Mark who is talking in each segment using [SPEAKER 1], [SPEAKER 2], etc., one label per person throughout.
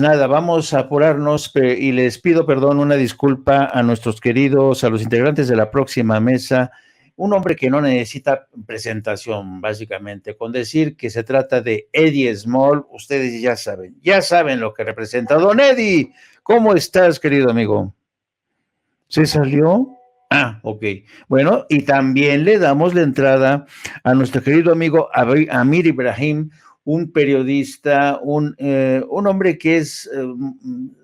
[SPEAKER 1] nada, vamos a apurarnos y les pido perdón, una disculpa a nuestros queridos, a los integrantes de la próxima mesa, un hombre que no necesita presentación, básicamente, con decir que se trata de Eddie Small, ustedes ya saben lo que representa. Don Eddie, ¿cómo estás, querido amigo? ¿Se salió? Ah, ok. Bueno, y también le damos la entrada a nuestro querido amigo Amir Ibrahim, un periodista, un hombre que es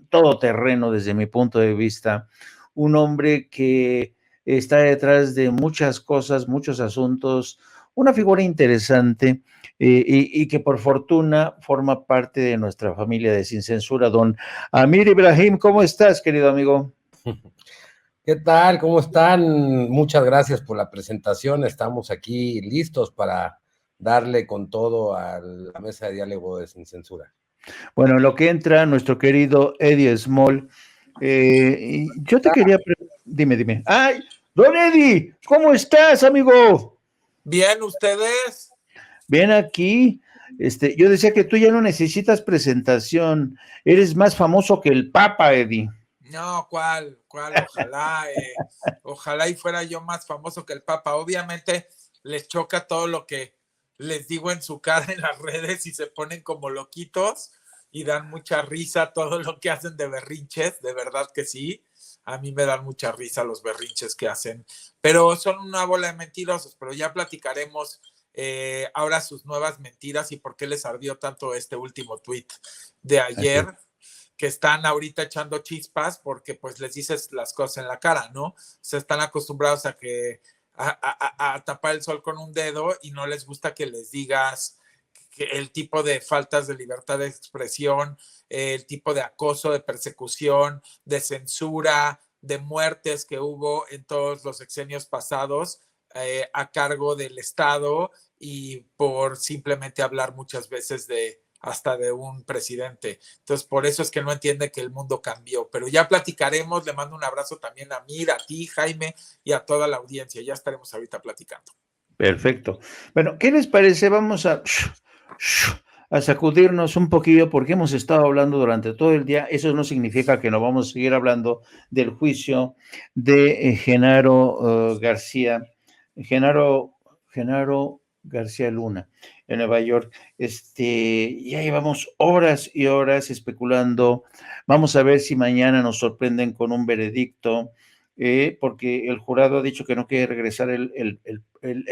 [SPEAKER 1] todoterreno desde mi punto de vista, un hombre que está detrás de muchas cosas, muchos asuntos, una figura interesante y que por fortuna forma parte de nuestra familia de Sin Censura. Don Amir Ibrahim, ¿cómo estás, querido amigo?
[SPEAKER 2] ¿Qué tal? ¿Cómo están? Muchas gracias por la presentación. Estamos aquí listos para darle con todo a la mesa de diálogo de Sin Censura.
[SPEAKER 1] Bueno, lo que entra nuestro querido Eddie Small, yo te quería... Dime. ¡Ay! Don Eddie, ¿cómo estás, amigo?
[SPEAKER 3] Bien, ¿ustedes?
[SPEAKER 1] Bien aquí. Yo decía que tú ya no necesitas presentación. Eres más famoso que el Papa, Eddie.
[SPEAKER 3] No, ¿cuál? Ojalá y fuera yo más famoso que el Papa. Obviamente les choca todo lo que les digo en su cara en las redes y se ponen como loquitos y dan mucha risa todo lo que hacen de berrinches, de verdad que sí. A mí me dan mucha risa los berrinches que hacen, pero son una bola de mentirosos, pero ya platicaremos ahora sus nuevas mentiras y por qué les ardió tanto este último tuit de ayer. Okay. Que están ahorita echando chispas porque pues les dices las cosas en la cara, ¿no? Se están acostumbrados a tapar el sol con un dedo y no les gusta que les digas que el tipo de faltas de libertad de expresión, el tipo de acoso, de persecución, de censura, de muertes que hubo en todos los sexenios pasados a cargo del Estado y por simplemente hablar muchas veces hasta de un presidente. Entonces, por eso es que no entiende que el mundo cambió. Pero ya platicaremos. Le mando un abrazo también a Mir, a ti, Jaime, y a toda la audiencia. Ya estaremos ahorita platicando.
[SPEAKER 1] Perfecto. Bueno, ¿qué les parece? Vamos a sacudirnos un poquillo porque hemos estado hablando durante todo el día. Eso no significa que no vamos a seguir hablando del juicio de Genaro García Luna en Nueva York. Ya llevamos horas y horas especulando. Vamos a ver si mañana nos sorprenden con un veredicto, porque el jurado ha dicho que no quiere regresar el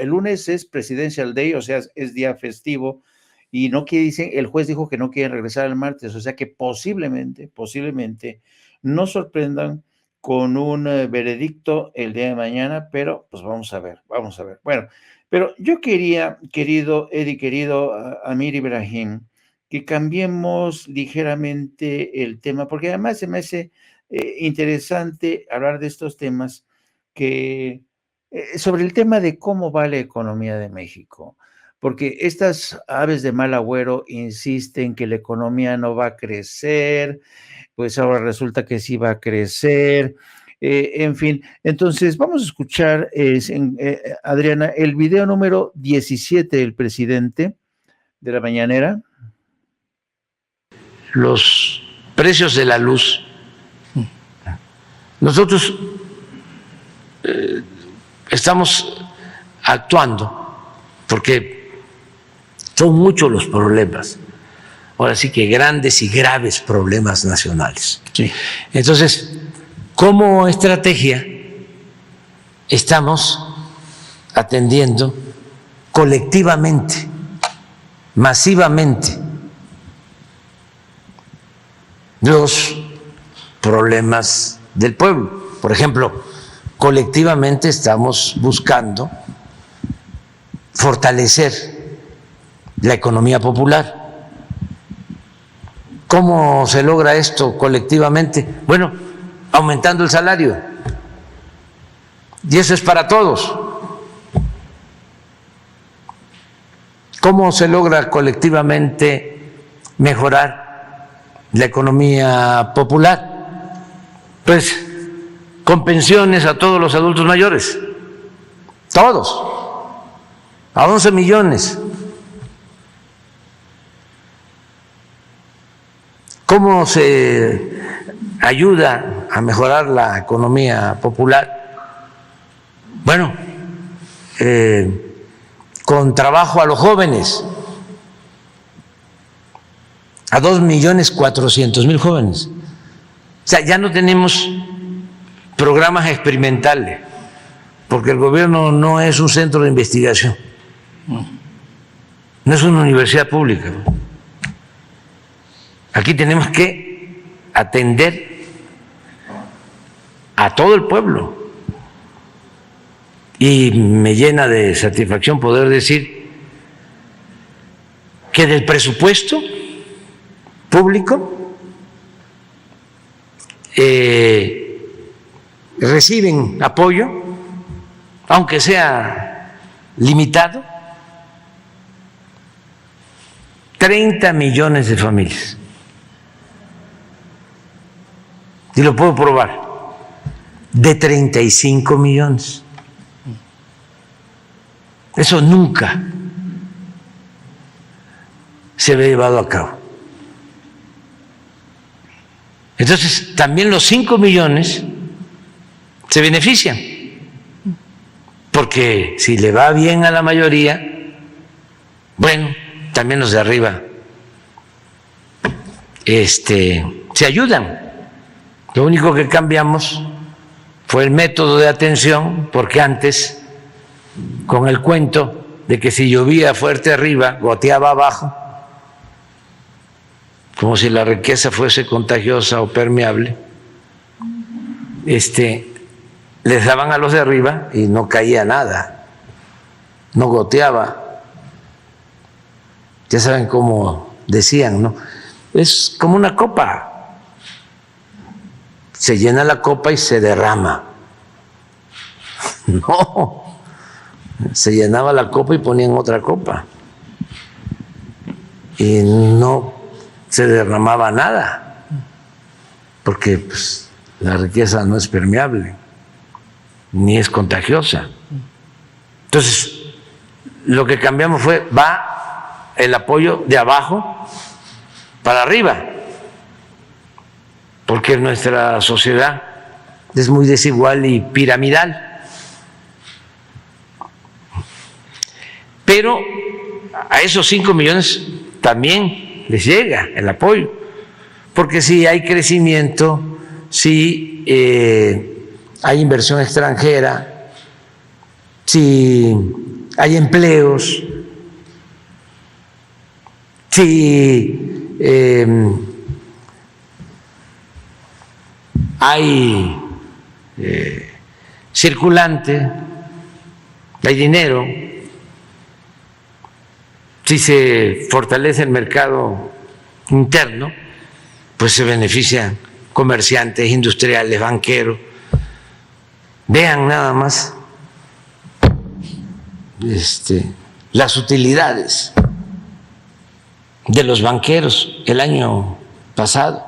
[SPEAKER 1] lunes es Presidential Day, o sea, es día festivo, y no quiere, el juez dijo que no quiere regresar el martes, o sea que posiblemente nos sorprendan con un veredicto el día de mañana, pero pues vamos a ver. Bueno, pero yo quería, querido Eddie, querido Amir Ibrahim, que cambiemos ligeramente el tema, porque además se me hace interesante hablar de estos temas sobre el tema de cómo va la economía de México, porque estas aves de mal agüero insisten que la economía no va a crecer, pues ahora resulta que sí va a crecer. En fin, entonces vamos a escuchar, Adriana, el video número 17 del presidente de la mañanera.
[SPEAKER 4] Los precios de la luz. Nosotros estamos actuando porque son muchos los problemas. Ahora sí que grandes y graves problemas nacionales. Sí. Entonces, como estrategia, estamos atendiendo colectivamente, masivamente, los problemas del pueblo. Por ejemplo, colectivamente estamos buscando fortalecer la economía popular. ¿Cómo se logra esto colectivamente? Bueno, aumentando el salario. Y eso es para todos. ¿Cómo se logra colectivamente mejorar la economía popular? Pues con pensiones a todos los adultos mayores. Todos. A 11 millones. ¿Cómo se ayuda a mejorar la economía popular? Bueno, con trabajo a los jóvenes, a 2.400.000 jóvenes. O sea, ya no tenemos programas experimentales, porque el gobierno no es un centro de investigación, no es una universidad pública. Aquí tenemos que atender a todo el pueblo. Y me llena de satisfacción poder decir que del presupuesto público reciben apoyo, aunque sea limitado, 30 millones de familias. Y lo puedo probar, de 35 millones. Eso nunca se había llevado a cabo. Entonces, también los 5 millones se benefician, porque si le va bien a la mayoría, bueno, también los de arriba se ayudan. Lo único que cambiamos fue el método de atención, porque antes, con el cuento de que si llovía fuerte arriba, goteaba abajo, como si la riqueza fuese contagiosa o permeable, les daban a los de arriba y no caía nada, no goteaba. Ya saben cómo decían, ¿no? Es como una copa. Se llena la copa y se derrama. No. Se llenaba la copa y ponían otra copa. Y no se derramaba nada, porque pues, la riqueza no es permeable, ni es contagiosa. Entonces, lo que cambiamos fue, va el apoyo de abajo para arriba, porque nuestra sociedad es muy desigual y piramidal. Pero a esos 5 millones también les llega el apoyo, porque si hay crecimiento, si hay inversión extranjera, si hay empleos, si hay circulante, hay dinero, si se fortalece el mercado interno, pues se benefician comerciantes, industriales, banqueros. Vean nada más las utilidades de los banqueros el año pasado.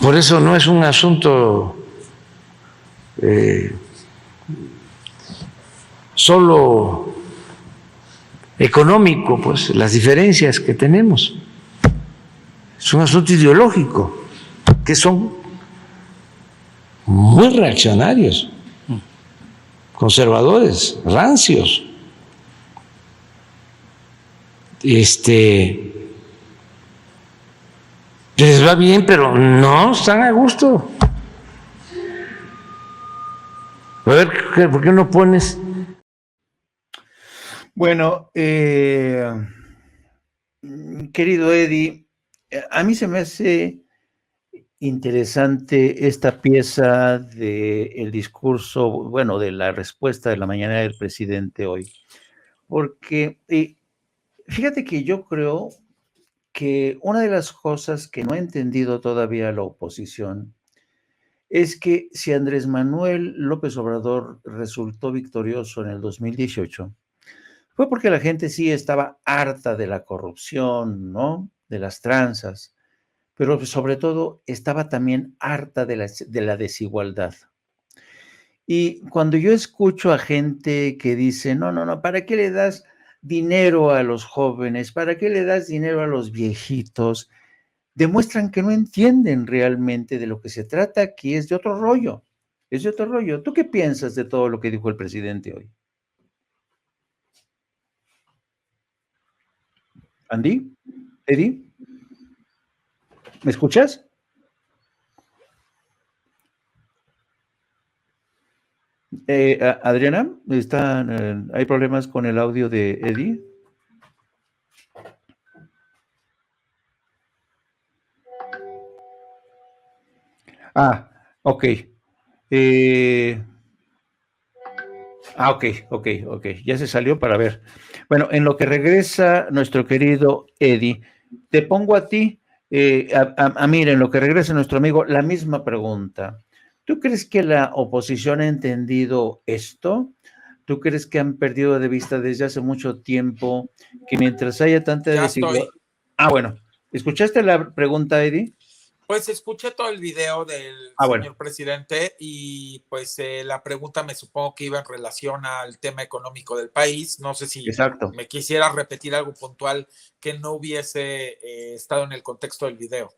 [SPEAKER 4] Por eso no es un asunto solo económico, pues las diferencias que tenemos. Es un asunto ideológico, que son muy reaccionarios, conservadores, rancios. Les va bien, pero no están a gusto. A ver, ¿por qué no pones?
[SPEAKER 1] Bueno, querido Eddie, a mí se me hace interesante esta pieza del discurso, bueno, de la respuesta de la mañana del presidente hoy, porque fíjate que yo creo que una de las cosas que no ha entendido todavía la oposición es que si Andrés Manuel López Obrador resultó victorioso en el 2018, fue porque la gente sí estaba harta de la corrupción, ¿no? De las tranzas, pero sobre todo estaba también harta de la desigualdad. Y cuando yo escucho a gente que dice, no, no, no, ¿para qué le das dinero a los jóvenes? ¿Para qué le das dinero a los viejitos? Demuestran que no entienden realmente de lo que se trata, que es de otro rollo. Es de otro rollo. ¿Tú qué piensas de todo lo que dijo el presidente hoy? ¿Andy? ¿Eddie? ¿Me escuchas? Adriana, ¿hay problemas con el audio de Eddie? Ah, ok. Eh, ok. Ya se salió para ver. Bueno, en lo que regresa nuestro querido Eddie, te pongo a ti, mira, en lo que regresa nuestro amigo, la misma pregunta. ¿Tú crees que la oposición ha entendido esto? ¿Tú crees que han perdido de vista desde hace mucho tiempo que mientras haya tanta
[SPEAKER 3] Ya
[SPEAKER 1] desigualdad?
[SPEAKER 3] estoy.
[SPEAKER 1] Ah, bueno. ¿Escuchaste la pregunta, Eddie?
[SPEAKER 3] Pues escuché todo el video del
[SPEAKER 1] Ah, bueno.
[SPEAKER 3] señor presidente y pues la pregunta me supongo que iba en relación al tema económico del país. No sé si
[SPEAKER 1] Exacto.
[SPEAKER 3] me quisiera repetir algo puntual que no hubiese estado en el contexto del video.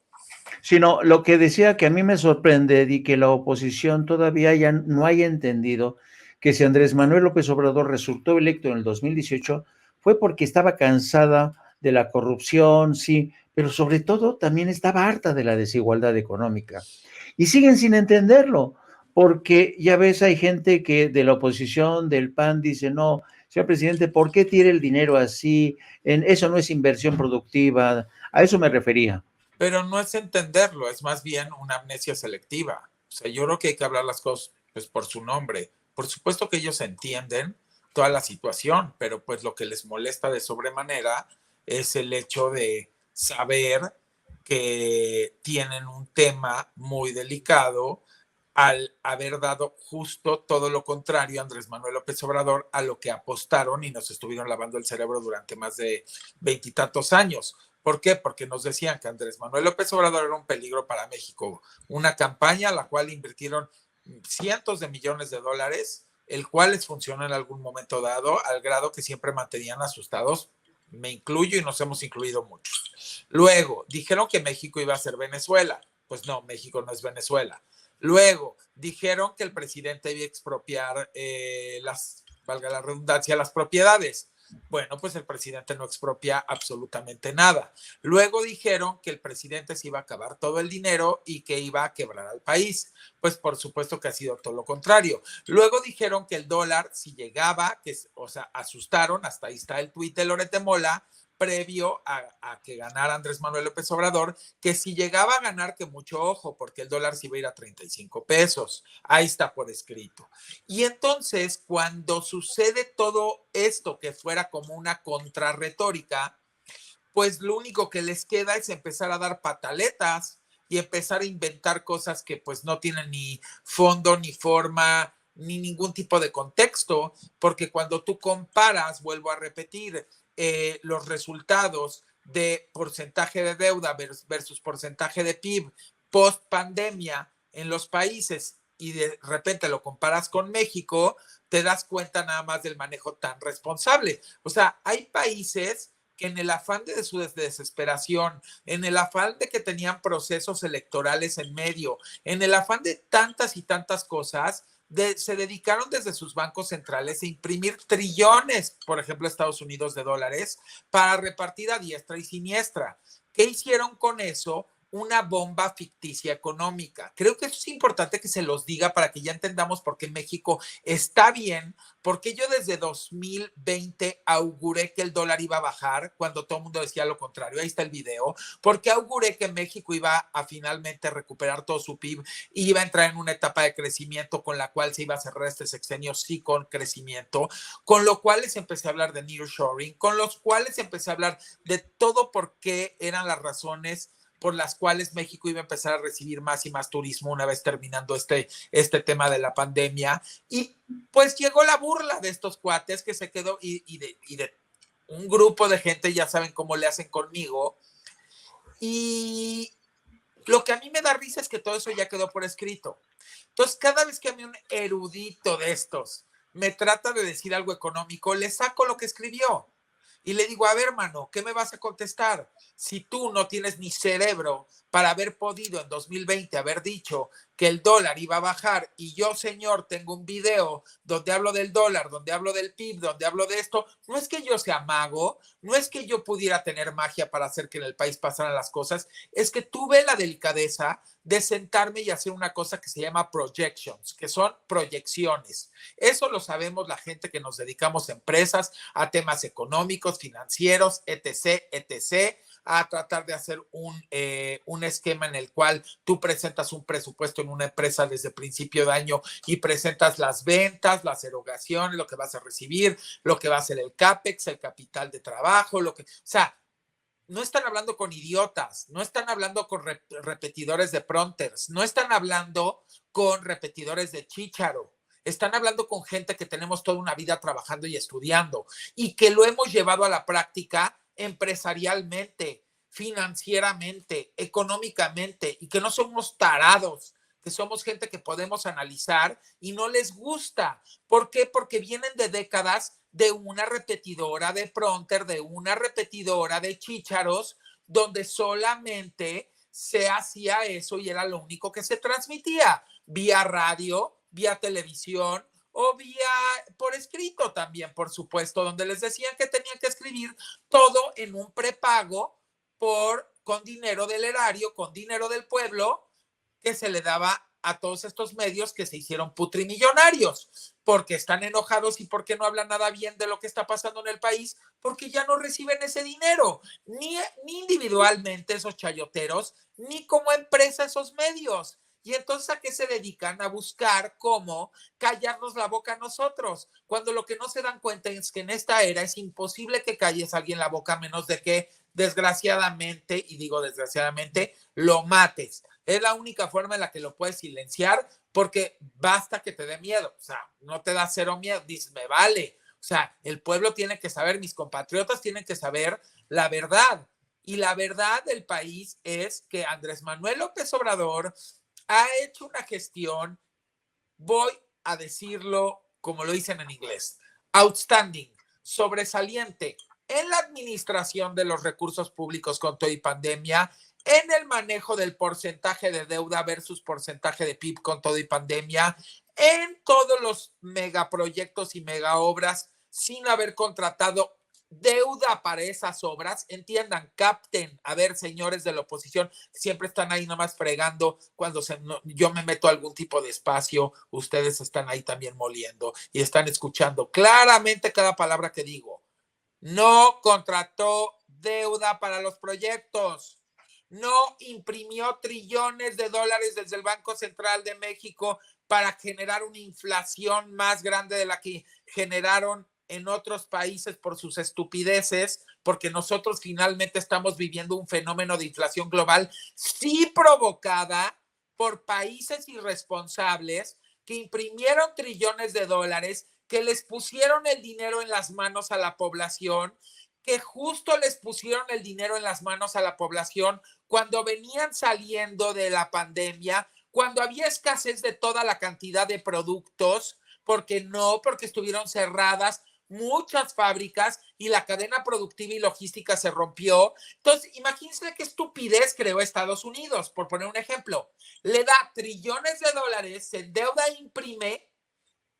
[SPEAKER 1] Sino lo que decía que a mí me sorprende, Eddie, que la oposición todavía no haya entendido que si Andrés Manuel López Obrador resultó electo en el 2018 fue porque estaba cansada de la corrupción, sí, pero sobre todo también estaba harta de la desigualdad económica. Y siguen sin entenderlo, porque ya ves, hay gente que de la oposición, del PAN, dice, no, señor presidente, ¿por qué tira el dinero así? Eso no es inversión productiva. A eso me refería.
[SPEAKER 3] Pero no es entenderlo, es más bien una amnesia selectiva. O sea, yo creo que hay que hablar las cosas pues, por su nombre. Por supuesto que ellos entienden toda la situación, pero pues lo que les molesta de sobremanera es el hecho de saber que tienen un tema muy delicado al haber dado justo todo lo contrario a Andrés Manuel López Obrador a lo que apostaron y nos estuvieron lavando el cerebro durante más de 20 y tantos años. ¿Por qué? Porque nos decían que Andrés Manuel López Obrador era un peligro para México. Una campaña a la cual invirtieron cientos de millones de dólares, el cual les funcionó en algún momento dado, al grado que siempre mantenían asustados. Me incluyo y nos hemos incluido muchos. Luego, dijeron que México iba a ser Venezuela. Pues no, México no es Venezuela. Luego, dijeron que el presidente iba a expropiar valga la redundancia, las propiedades. Bueno, pues el presidente no expropia absolutamente nada. Luego dijeron que el presidente se iba a acabar todo el dinero y que iba a quebrar al país. Pues por supuesto que ha sido todo lo contrario. Luego dijeron que el dólar, si llegaba, o sea, asustaron, hasta ahí está el tuit de Loret de Mola, previo a que ganara Andrés Manuel López Obrador, que si llegaba a ganar, que mucho ojo, porque el dólar se iba a ir a 35 pesos. Ahí está por escrito. Y entonces, cuando sucede todo esto, que fuera como una contrarretórica, pues lo único que les queda es empezar a dar pataletas y empezar a inventar cosas que pues no tienen ni fondo, ni forma, ni ningún tipo de contexto, porque cuando tú comparas, vuelvo a repetir, los resultados de porcentaje de deuda versus porcentaje de PIB post pandemia en los países y de repente lo comparas con México, te das cuenta nada más del manejo tan responsable. O sea, hay países que en el afán de su desesperación, en el afán de que tenían procesos electorales en medio, en el afán de tantas y tantas cosas, se dedicaron desde sus bancos centrales a imprimir trillones, por ejemplo, Estados Unidos de dólares, para repartir a diestra y siniestra. ¿Qué hicieron con eso? Una bomba ficticia económica. Creo que eso es importante que se los diga para que ya entendamos por qué México está bien, porque yo desde 2020 auguré que el dólar iba a bajar cuando todo el mundo decía lo contrario. Ahí está el video. Porque auguré que México iba a finalmente recuperar todo su PIB y iba a entrar en una etapa de crecimiento con la cual se iba a cerrar este sexenio sí con crecimiento, con lo cual les empecé a hablar de nearshoring, con los cuales empecé a hablar de todo por qué eran las razones por las cuales México iba a empezar a recibir más y más turismo una vez terminando este tema de la pandemia. Y pues llegó la burla de estos cuates que se quedó y de un grupo de gente, ya saben cómo le hacen conmigo. Y lo que a mí me da risa es que todo eso ya quedó por escrito. Entonces, cada vez que a mí un erudito de estos me trata de decir algo económico, le saco lo que escribió y le digo, a ver, hermano, ¿qué me vas a contestar? Si tú no tienes ni cerebro para haber podido en 2020 haber dicho que el dólar iba a bajar y yo, señor, tengo un video donde hablo del dólar, donde hablo del PIB, donde hablo de esto, no es que yo sea mago, no es que yo pudiera tener magia para hacer que en el país pasaran las cosas, es que tuve la delicadeza de sentarme y hacer una cosa que se llama projections, que son proyecciones. Eso lo sabemos la gente que nos dedicamos a empresas, a temas económicos, financieros, etc., etc., a tratar de hacer un esquema en el cual tú presentas un presupuesto en una empresa desde principio de año y presentas las ventas, las erogaciones, lo que vas a recibir, lo que va a ser el CAPEX, el capital de trabajo, o sea, no están hablando con idiotas, no están hablando con repetidores de prompters, no están hablando con repetidores de chícharo. Están hablando con gente que tenemos toda una vida trabajando y estudiando y que lo hemos llevado a la práctica empresarialmente, financieramente, económicamente, y que no somos tarados, que somos gente que podemos analizar y no les gusta. ¿Por qué? Porque vienen de décadas de una repetidora de prompter, de una repetidora de chícharos, donde solamente se hacía eso y era lo único que se transmitía, vía radio, vía televisión o vía por escrito también, por supuesto, donde les decían que tenían que escribir todo en un prepago con dinero del erario, con dinero del pueblo, que se le daba a todos estos medios que se hicieron putrimillonarios, porque están enojados y porque no hablan nada bien de lo que está pasando en el país, porque ya no reciben ese dinero, ni individualmente esos chayoteros, ni como empresa esos medios. Y entonces, ¿a qué se dedican? A buscar cómo callarnos la boca a nosotros, cuando lo que no se dan cuenta es que en esta era es imposible que calles a alguien la boca, a menos de que, desgraciadamente, y digo desgraciadamente, lo mates. Es la única forma en la que lo puedes silenciar, porque basta que te dé miedo. O sea, no te da cero miedo, dices, me vale. O sea, el pueblo tiene que saber, mis compatriotas tienen que saber la verdad. Y la verdad del país es que Andrés Manuel López Obrador ha hecho una gestión, voy a decirlo como lo dicen en inglés, outstanding, sobresaliente en la administración de los recursos públicos con todo y pandemia, en el manejo del porcentaje de deuda versus porcentaje de PIB con todo y pandemia, en todos los megaproyectos y megaobras sin haber contratado deuda para esas obras. Entiendan, capten, a ver, señores de la oposición, siempre están ahí nomás fregando cuando yo me meto a algún tipo de espacio, ustedes están ahí también moliendo y están escuchando claramente cada palabra que digo. No contrató deuda para los proyectos, no imprimió trillones de dólares desde el Banco Central de México para generar una inflación más grande de la que generaron en otros países por sus estupideces, porque nosotros finalmente estamos viviendo un fenómeno de inflación global, sí provocada por países irresponsables que imprimieron trillones de dólares, que les pusieron el dinero en las manos a la población, que justo les pusieron el dinero en las manos a la población cuando venían saliendo de la pandemia, cuando había escasez de toda la cantidad de productos, porque estuvieron cerradas muchas fábricas y la cadena productiva y logística se rompió. Entonces, imagínense qué estupidez creó Estados Unidos, por poner un ejemplo. Le da trillones de dólares, se endeuda e imprime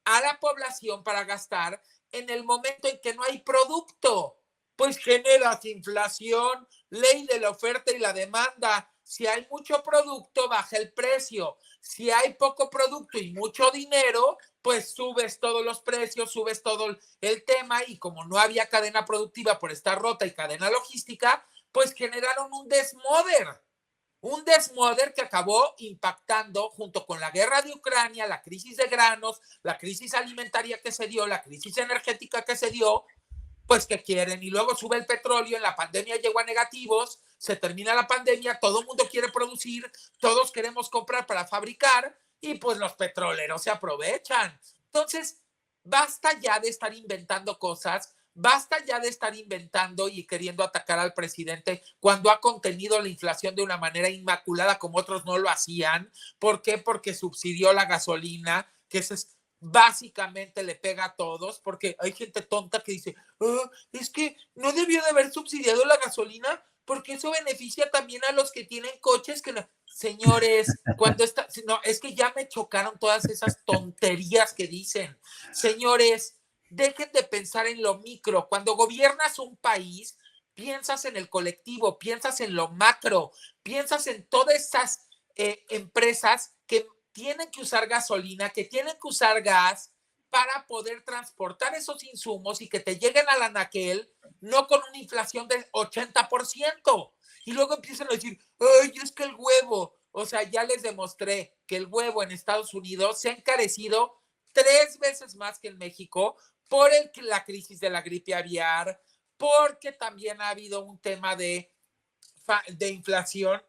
[SPEAKER 3] a la población para gastar en el momento en que no hay producto. Pues generas inflación, ley de la oferta y la demanda. Si hay mucho producto, baja el precio. Si hay poco producto y mucho dinero, pues subes todos los precios, subes todo el tema, y como no había cadena productiva por estar rota y cadena logística, pues generaron un desmoder que acabó impactando junto con la guerra de Ucrania, la crisis de granos, la crisis alimentaria que se dio, la crisis energética que se dio, pues que quieren, y luego sube el petróleo, en la pandemia llegó a negativos, se termina la pandemia, todo el mundo quiere producir, todos queremos comprar para fabricar, y pues los petroleros se aprovechan. Entonces, basta ya de estar inventando cosas basta ya de estar inventando y queriendo atacar al presidente cuando ha contenido la inflación de una manera inmaculada como otros no lo hacían. ¿Por qué? Porque subsidió la gasolina, que eso es básicamente le pega a todos, porque hay gente tonta que dice, oh, es que no debió de haber subsidiado la gasolina porque eso beneficia también a los que tienen coches que no. Señores, cuando está, no, es que ya me chocaron todas esas tonterías que dicen. Señores, dejen de pensar en lo micro. Cuando gobiernas un país, piensas en el colectivo, piensas en lo macro, piensas en todas esas empresas que tienen que usar gasolina, que tienen que usar gas para poder transportar esos insumos y que te lleguen al anaquel, no con una inflación del 80%. Y luego empiezan a decir, ay, es que el huevo, o sea, ya les demostré que el huevo en Estados Unidos se ha encarecido 3 veces más que en México por la crisis de la gripe aviar, porque también ha habido un tema de inflación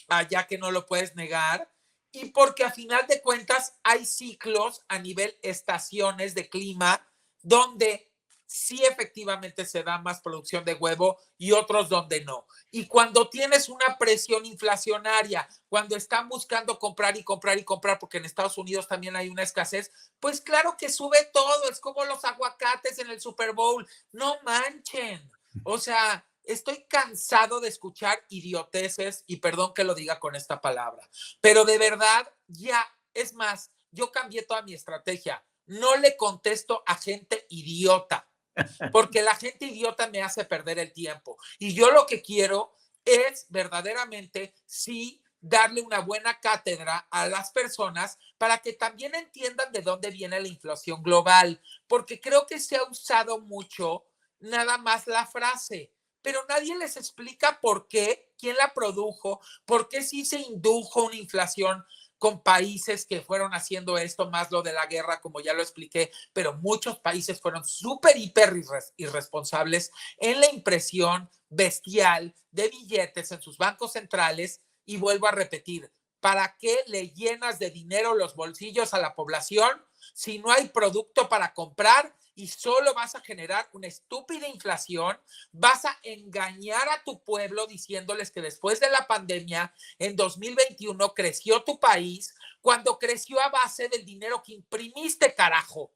[SPEAKER 3] allá que no lo puedes negar, y porque a final de cuentas hay ciclos a nivel estaciones de clima donde sí efectivamente se da más producción de huevo y otros donde no. Y cuando tienes una presión inflacionaria, cuando están buscando comprar y comprar y comprar, porque en Estados Unidos también hay una escasez, pues claro que sube todo, es como los aguacates en el Super Bowl, no manchen. O sea, estoy cansado de escuchar idioteces, y perdón que lo diga con esta palabra, pero de verdad ya, es más, yo cambié toda mi estrategia. No le contesto a gente idiota, porque la gente idiota me hace perder el tiempo. Y yo lo que quiero es verdaderamente, sí, darle una buena cátedra a las personas para que también entiendan de dónde viene la inflación global, porque creo que se ha usado mucho nada más la frase, pero nadie les explica por qué, quién la produjo, por qué sí se indujo una inflación con países que fueron haciendo esto, más lo de la guerra, como ya lo expliqué, pero muchos países fueron súper, hiper irresponsables en la impresión bestial de billetes en sus bancos centrales. Y vuelvo a repetir, ¿para qué le llenas de dinero los bolsillos a la población si no hay producto para comprar? Y solo vas a generar una estúpida inflación, vas a engañar a tu pueblo diciéndoles que después de la pandemia, en 2021, creció tu país, cuando creció a base del dinero que imprimiste, carajo.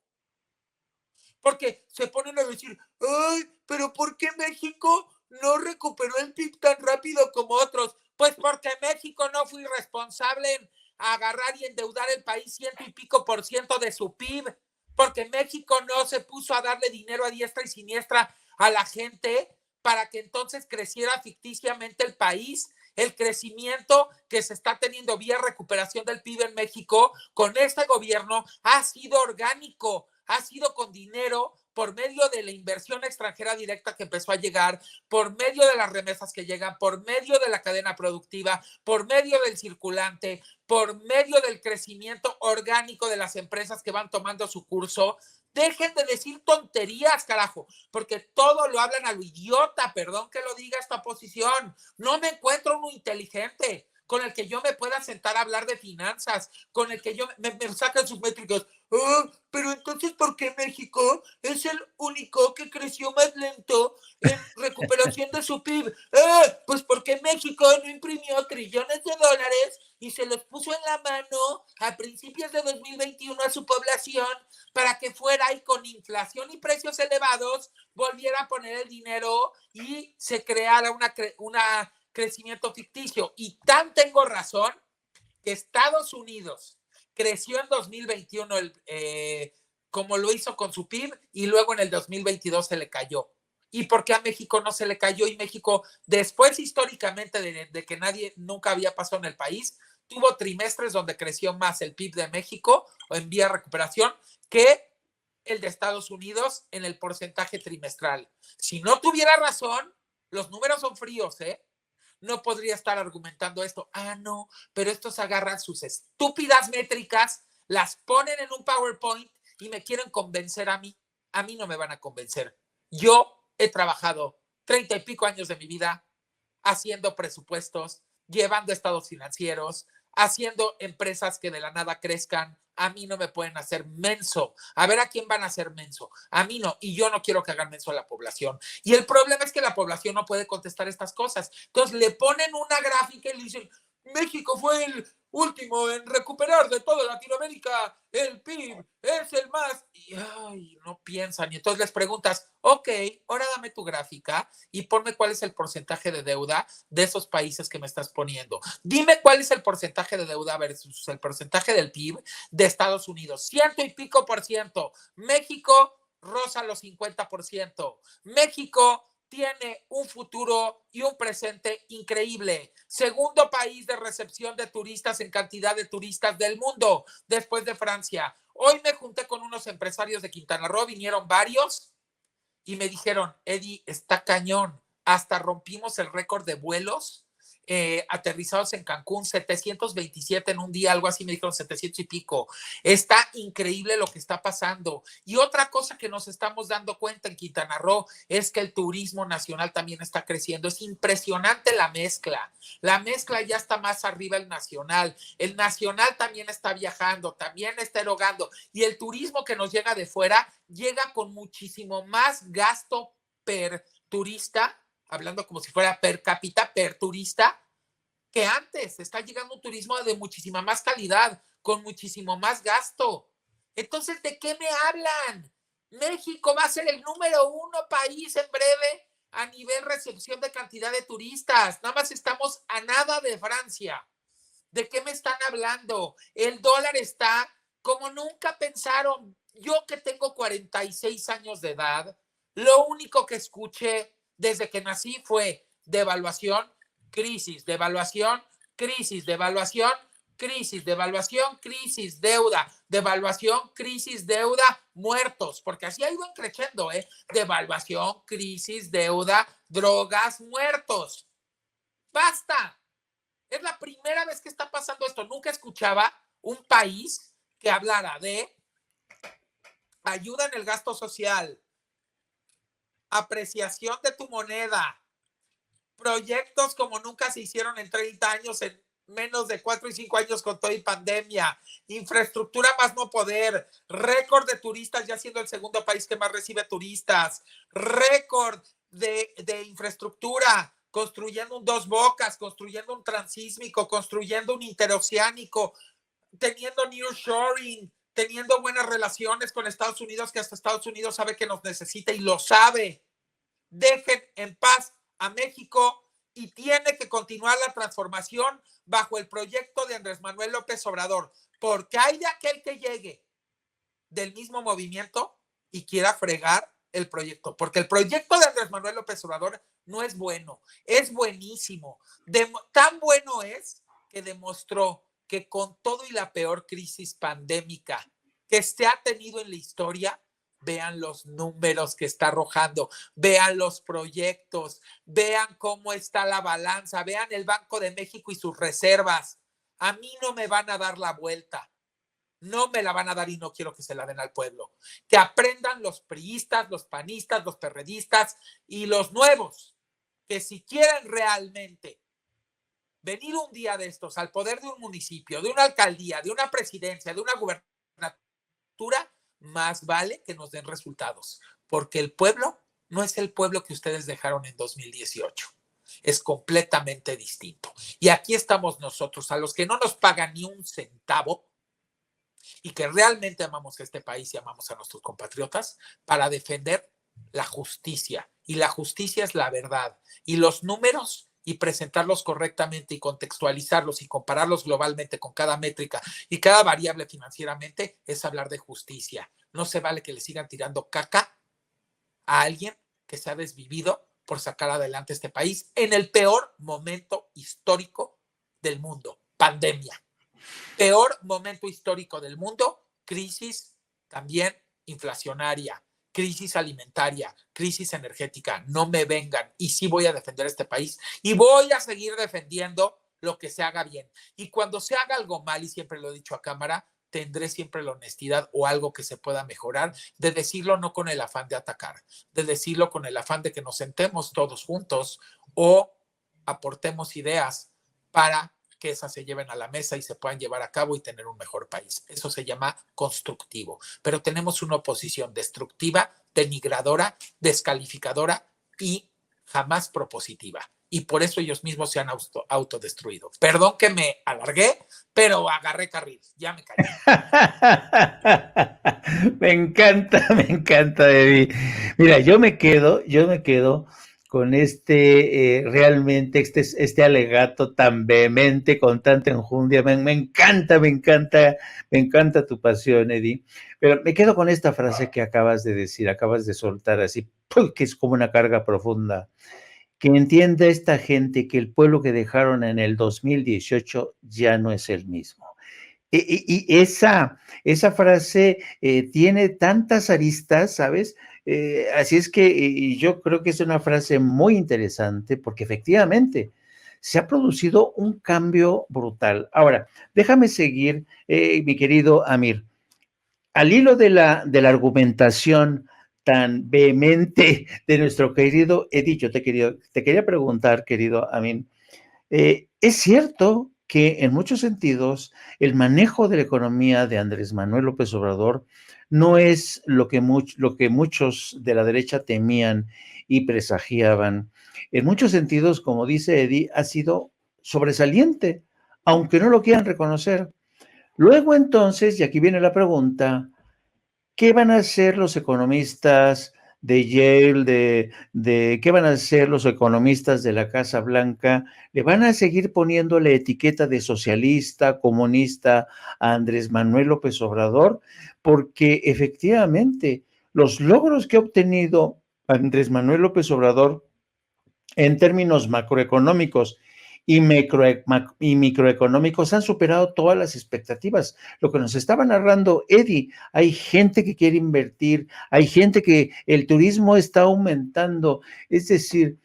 [SPEAKER 3] Porque se ponen a decir, ay, pero ¿por qué México no recuperó el PIB tan rápido como otros? Pues porque México no fue irresponsable en agarrar y endeudar el país 100% de su PIB, porque México no se puso a darle dinero a diestra y siniestra a la gente para que entonces creciera ficticiamente el país. El crecimiento que se está teniendo vía recuperación del PIB en México con este gobierno ha sido orgánico, ha sido con dinero por medio de la inversión extranjera directa que empezó a llegar, por medio de las remesas que llegan, por medio de la cadena productiva, por medio del circulante, por medio del crecimiento orgánico de las empresas que van tomando su curso. Dejen de decir tonterías, carajo, porque todo lo hablan a lo idiota, perdón que lo diga esta posición. No me encuentro uno inteligente con el que yo me pueda sentar a hablar de finanzas, con el que yo me sacan sus métricas. Oh, pero entonces, ¿por qué México es el único que creció más lento en recuperación de su PIB? Pues porque México no imprimió trillones de dólares y se los puso en la mano a principios de 2021 a su población para que fuera y con inflación y precios elevados volviera a poner el dinero y se creara una crecimiento ficticio. Y tan tengo razón que Estados Unidos creció en 2021 como lo hizo con su PIB, y luego en el 2022 se le cayó. ¿Y por qué a México no se le cayó? Y México, después históricamente de que nadie nunca había pasado en el país, tuvo trimestres donde creció más el PIB de México o en vía recuperación que el de Estados Unidos en el porcentaje trimestral. Si no tuviera razón, los números son fríos, no podría estar argumentando esto. No, pero estos agarran sus estúpidas métricas, las ponen en un PowerPoint y me quieren convencer a mí. A mí no me van a convencer. Yo he trabajado 30 y pico años de mi vida haciendo presupuestos, llevando estados financieros, haciendo empresas que de la nada crezcan, A mí no me pueden hacer menso. A ver a quién van a hacer menso. A mí no. Y yo no quiero que hagan menso a la población. Y el problema es que la población no puede contestar estas cosas. Entonces le ponen una gráfica y le dicen, México fue el último en recuperar de toda Latinoamérica, el PIB es el más, y ay, no piensan, y entonces les preguntas, ok, ahora dame tu gráfica y ponme cuál es el porcentaje de deuda de esos países que me estás poniendo. Dime cuál es el porcentaje de deuda versus el porcentaje del PIB de Estados Unidos, 100% y pico. México roza los 50%. México tiene un futuro y un presente increíble. Segundo país de recepción de turistas en cantidad de turistas del mundo, después de Francia. Hoy me junté con unos empresarios de Quintana Roo, vinieron varios y me dijeron, Eddie, está cañón. Hasta rompimos el récord de vuelos aterrizados en Cancún, 727 en un día, algo así, me dijeron 700 y pico. Está increíble lo que está pasando. Y otra cosa que nos estamos dando cuenta en Quintana Roo es que el turismo nacional también está creciendo. Es impresionante la mezcla. La mezcla ya está más arriba el nacional. El nacional también está viajando, también está erogando. Y el turismo que nos llega de fuera llega con muchísimo más gasto per turista, hablando como si fuera per cápita, per turista, que antes. Está llegando un turismo de muchísima más calidad, con muchísimo más gasto. Entonces, ¿de qué me hablan? México va a ser el número 1 país en breve a nivel recepción de cantidad de turistas. Nada más estamos a nada de Francia. ¿De qué me están hablando? El dólar está como nunca pensaron. Yo que tengo 46 años de edad, lo único que escuché desde que nací fue devaluación, crisis, devaluación, crisis, devaluación, crisis, devaluación, crisis, deuda, devaluación, crisis, deuda, muertos, porque así ha ido creciendo, devaluación, crisis, deuda, drogas, muertos. ¡Basta! Es la primera vez que está pasando esto. Nunca escuchaba un país que hablara de ayuda en el gasto social, apreciación de tu moneda, proyectos como nunca se hicieron en 30 años, en menos de 4 y 5 años con toda y pandemia, infraestructura más no poder, récord de turistas, ya siendo el segundo país que más recibe turistas, récord de infraestructura, construyendo un Dos Bocas, construyendo un transísmico, construyendo un interoceánico, teniendo nearshoring, teniendo buenas relaciones con Estados Unidos, que hasta Estados Unidos sabe que nos necesita y lo sabe. Dejen en paz a México y tiene que continuar la transformación bajo el proyecto de Andrés Manuel López Obrador, porque hay de aquel que llegue del mismo movimiento y quiera fregar el proyecto, porque el proyecto de Andrés Manuel López Obrador no es bueno, es buenísimo. Tan bueno es que demostró que con todo y la peor crisis pandémica que se ha tenido en la historia, vean los números que está arrojando, vean los proyectos, vean cómo está la balanza, vean el Banco de México y sus reservas. A mí no me van a dar la vuelta. No me la van a dar y no quiero que se la den al pueblo. Que aprendan los priistas, los panistas, los perredistas y los nuevos, que si quieren realmente venir un día de estos al poder de un municipio, de una alcaldía, de una presidencia, de una gubernatura, más vale que nos den resultados, porque el pueblo no es el pueblo que ustedes dejaron en 2018. Es completamente distinto. Y aquí estamos nosotros, a los que no nos pagan ni un centavo y que realmente amamos a este país y amamos a nuestros compatriotas, para defender la justicia. Y la justicia es la verdad. Y los números, y presentarlos correctamente y contextualizarlos y compararlos globalmente con cada métrica y cada variable financieramente, es hablar de justicia. No se vale que le sigan tirando caca a alguien que se ha desvivido por sacar adelante este país en el peor momento histórico del mundo, pandemia. Peor momento histórico del mundo, crisis también inflacionaria, crisis alimentaria, crisis energética. No me vengan, y sí voy a defender este país y voy a seguir defendiendo lo que se haga bien. Y cuando se haga algo mal, y siempre lo he dicho a cámara, tendré siempre la honestidad o algo que se pueda mejorar, de decirlo no con el afán de atacar, de decirlo con el afán de que nos sentemos todos juntos o aportemos ideas para que esas se lleven a la mesa y se puedan llevar a cabo y tener un mejor país. Eso se llama constructivo. Pero tenemos una oposición destructiva, denigradora, descalificadora y jamás propositiva. Y por eso ellos mismos se han autodestruido. Perdón que me alargué, pero agarré carril. Ya me caí.
[SPEAKER 1] Me encanta, Eddie. Mira, yo me quedo con realmente este alegato tan vehemente, con tanta enjundia. Me encanta tu pasión, Eddie. Pero me quedo con esta frase que acabas de decir, acabas de soltar así, que es como una carga profunda. Que entienda esta gente que el pueblo que dejaron en el 2018 ya no es el mismo. Y esa frase tiene tantas aristas, ¿sabes? Así es que yo creo que es una frase muy interesante porque efectivamente se ha producido un cambio brutal. Ahora, déjame seguir, mi querido Amir. Al hilo de la argumentación tan vehemente de nuestro querido Edith, yo te quería preguntar, querido Amin, es cierto que en muchos sentidos el manejo de la economía de Andrés Manuel López Obrador no es lo que muchos de la derecha temían y presagiaban. En muchos sentidos, como dice Eddie, ha sido sobresaliente, aunque no lo quieran reconocer. Luego entonces, y aquí viene la pregunta, ¿qué van a hacer los economistas de Yale, qué van a hacer los economistas de la Casa Blanca? ¿Le van a seguir poniendo la etiqueta de socialista, comunista a Andrés Manuel López Obrador? Porque efectivamente los logros que ha obtenido Andrés Manuel López Obrador en términos macroeconómicos y microeconómicos han superado todas las expectativas. Lo que nos estaba narrando Eddie, hay gente que quiere invertir, hay gente que el turismo está aumentando. Es decir,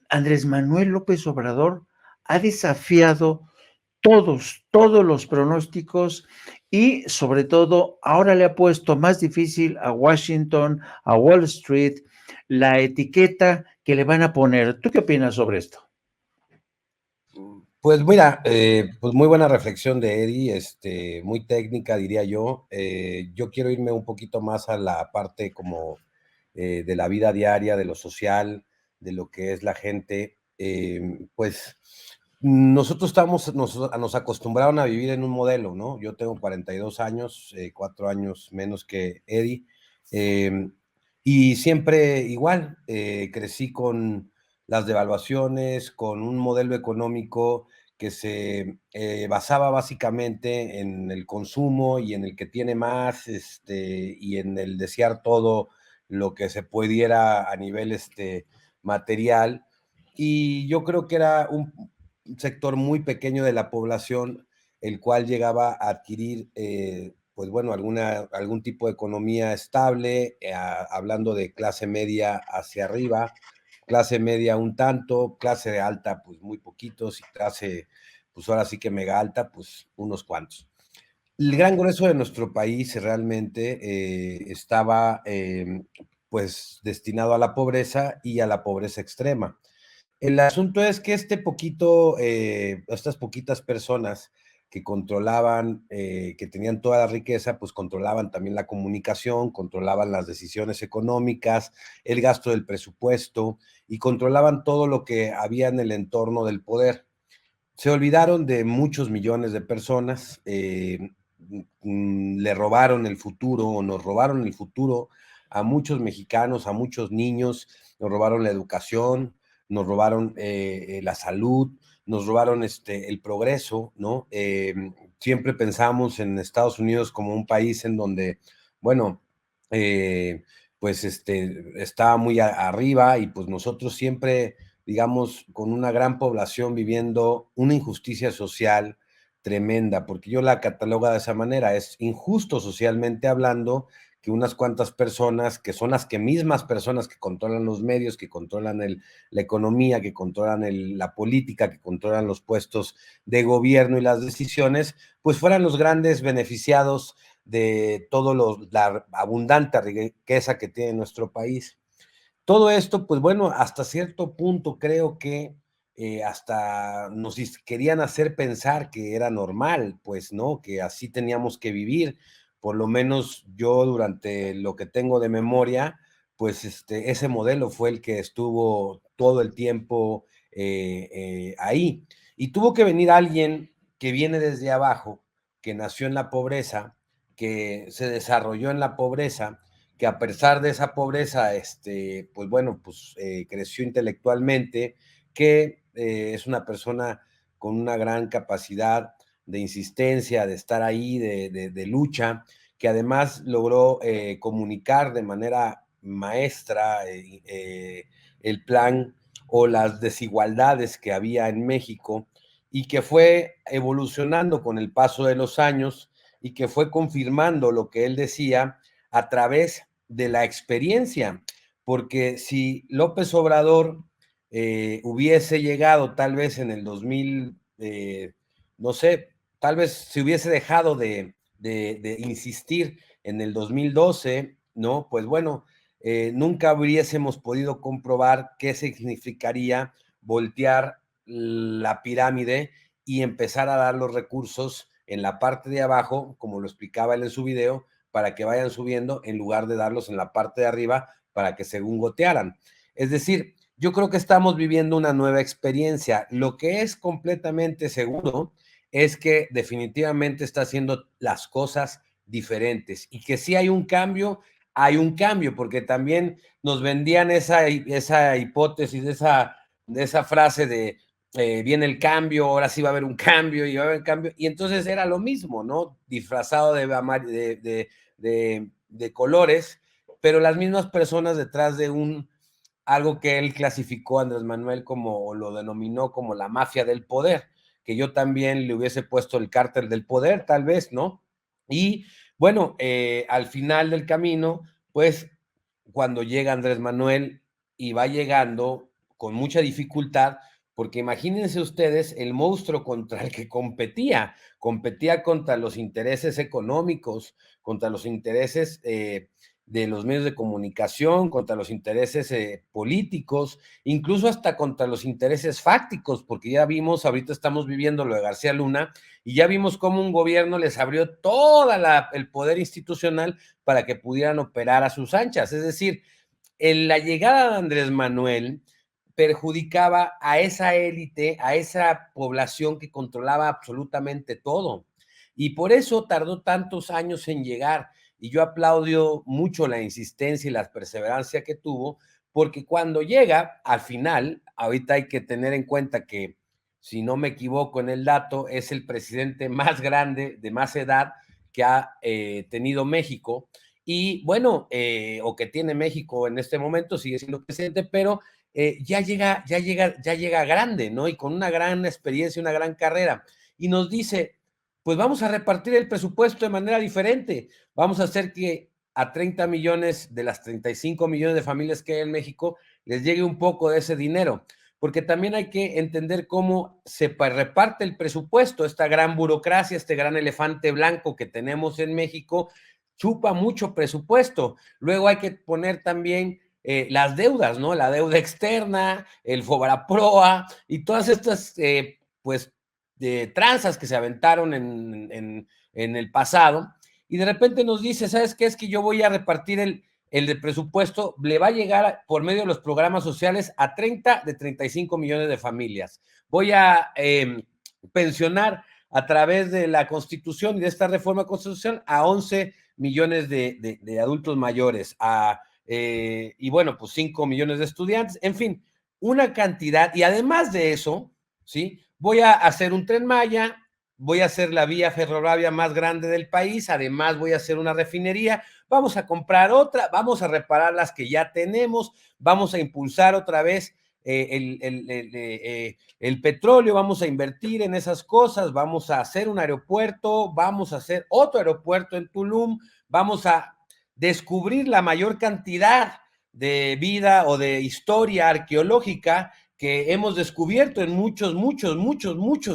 [SPEAKER 1] Andrés Manuel López Obrador ha desafiado todos los pronósticos y sobre todo ahora le ha puesto más difícil a Washington, a Wall Street, la etiqueta que le van a poner. ¿Tú qué opinas sobre esto?
[SPEAKER 2] Pues mira, pues muy buena reflexión de Eddie, muy técnica diría yo. Yo quiero irme un poquito más a la parte como de la vida diaria, de lo social, de lo que es la gente. Pues nosotros nos acostumbraron a vivir en un modelo, ¿no? Yo tengo 42 años, 4 años menos que Eddie, y siempre igual, crecí con las devaluaciones, con un modelo económico que se basaba básicamente en el consumo y en el que tiene más, y en el desear todo lo que se pudiera a nivel material. Y yo creo que era un sector muy pequeño de la población el cual llegaba a adquirir, pues bueno, algún tipo de economía estable, hablando de clase media hacia arriba, clase media un tanto, clase alta pues muy poquitos y clase pues ahora sí que mega alta pues unos cuantos. El gran grueso de nuestro país realmente estaba pues destinado a la pobreza y a la pobreza extrema. El asunto es que estas poquitas personas que controlaban, que tenían toda la riqueza, pues controlaban también la comunicación, controlaban las decisiones económicas, el gasto del presupuesto y controlaban todo lo que había en el entorno del poder. Se olvidaron de muchos millones de personas, le robaron el futuro o nos robaron el futuro a muchos mexicanos, a muchos niños, nos robaron la educación, nos robaron la salud, nos robaron el progreso, ¿no? Siempre pensamos en Estados Unidos como un país en donde, bueno, pues estaba muy arriba y pues nosotros siempre, digamos, con una gran población viviendo una injusticia social tremenda, porque yo la catalogo de esa manera, es injusto socialmente hablando que unas cuantas personas, que son las mismas personas que controlan los medios, que controlan la economía, que controlan la política, que controlan los puestos de gobierno y las decisiones, pues fueran los grandes beneficiados de la abundante riqueza que tiene nuestro país. Todo esto, pues bueno, hasta cierto punto creo que hasta nos querían hacer pensar que era normal, pues, ¿no? Que así teníamos que vivir. Por lo menos yo, durante lo que tengo de memoria, pues ese modelo fue el que estuvo todo el tiempo ahí. Y tuvo que venir alguien que viene desde abajo, que nació en la pobreza, que se desarrolló en la pobreza, que a pesar de esa pobreza, pues bueno, pues creció intelectualmente, que es una persona con una gran capacidad de insistencia, de estar ahí, de lucha, que además logró comunicar de manera maestra el plan o las desigualdades que había en México, y que fue evolucionando con el paso de los años y que fue confirmando lo que él decía a través de la experiencia, porque si López Obrador hubiese llegado tal vez en el 2000, no sé, tal vez se hubiese dejado de insistir en el 2012, ¿no? Pues bueno, nunca hubiésemos podido comprobar qué significaría voltear la pirámide y empezar a dar los recursos en la parte de abajo, como lo explicaba él en su video, para que vayan subiendo en lugar de darlos en la parte de arriba para que según gotearan. Es decir, yo creo que estamos viviendo una nueva experiencia. Lo que es completamente seguro es que definitivamente está haciendo las cosas diferentes y que si hay un cambio, porque también nos vendían esa hipótesis, de esa frase de viene el cambio, ahora sí va a haber un cambio y va a haber cambio, y entonces era lo mismo, ¿no? Disfrazado de colores, pero las mismas personas detrás de algo que él clasificó, Andrés Manuel, como, o lo denominó como la mafia del poder, que yo también le hubiese puesto el cártel del poder, tal vez, ¿no? Y bueno, al final del camino, pues cuando llega Andrés Manuel y va llegando con mucha dificultad, porque imagínense ustedes el monstruo contra el que competía contra los intereses económicos, contra los intereses de los medios de comunicación, contra los intereses políticos, incluso hasta contra los intereses fácticos, porque ya vimos, ahorita estamos viviendo lo de García Luna, y ya vimos cómo un gobierno les abrió todo el poder institucional para que pudieran operar a sus anchas. Es decir, la llegada de Andrés Manuel perjudicaba a esa élite, a esa población que controlaba absolutamente todo. Y por eso tardó tantos años en llegar. Y yo aplaudo mucho la insistencia y la perseverancia que tuvo, porque cuando llega, al final, ahorita hay que tener en cuenta que, si no me equivoco en el dato, es el presidente más grande, de más edad, que ha tenido México. Y bueno, o que tiene México en este momento, sigue siendo presidente, pero ya llega grande, ¿no? Y con una gran experiencia, una gran carrera. Y nos dice, pues vamos a repartir el presupuesto de manera diferente. Vamos a hacer que a 30 millones de las 35 millones de familias que hay en México les llegue un poco de ese dinero. Porque también hay que entender cómo se reparte el presupuesto. Esta gran burocracia, este gran elefante blanco que tenemos en México, chupa mucho presupuesto. Luego hay que poner también las deudas, ¿no? La deuda externa, el Fobaproa y todas estas, pues, tranzas que se aventaron en el pasado. Y de repente nos dice, ¿sabes qué? Es que yo voy a repartir el presupuesto, le va a llegar por medio de los programas sociales a 30 de 35 millones de familias. Voy a pensionar a través de la Constitución y de esta reforma constitucional a 11 millones de adultos mayores, y bueno, pues 5 millones de estudiantes, en fin, una cantidad. Y además de eso, ¿sí? Voy a hacer un Tren Maya, voy a hacer la vía ferroviaria más grande del país, además voy a hacer una refinería, vamos a comprar otra, vamos a reparar las que ya tenemos, vamos a impulsar otra vez el petróleo, vamos a invertir en esas cosas, vamos a hacer un aeropuerto, vamos a hacer otro aeropuerto en Tulum, vamos a descubrir la mayor cantidad de vida o de historia arqueológica que hemos descubierto en muchos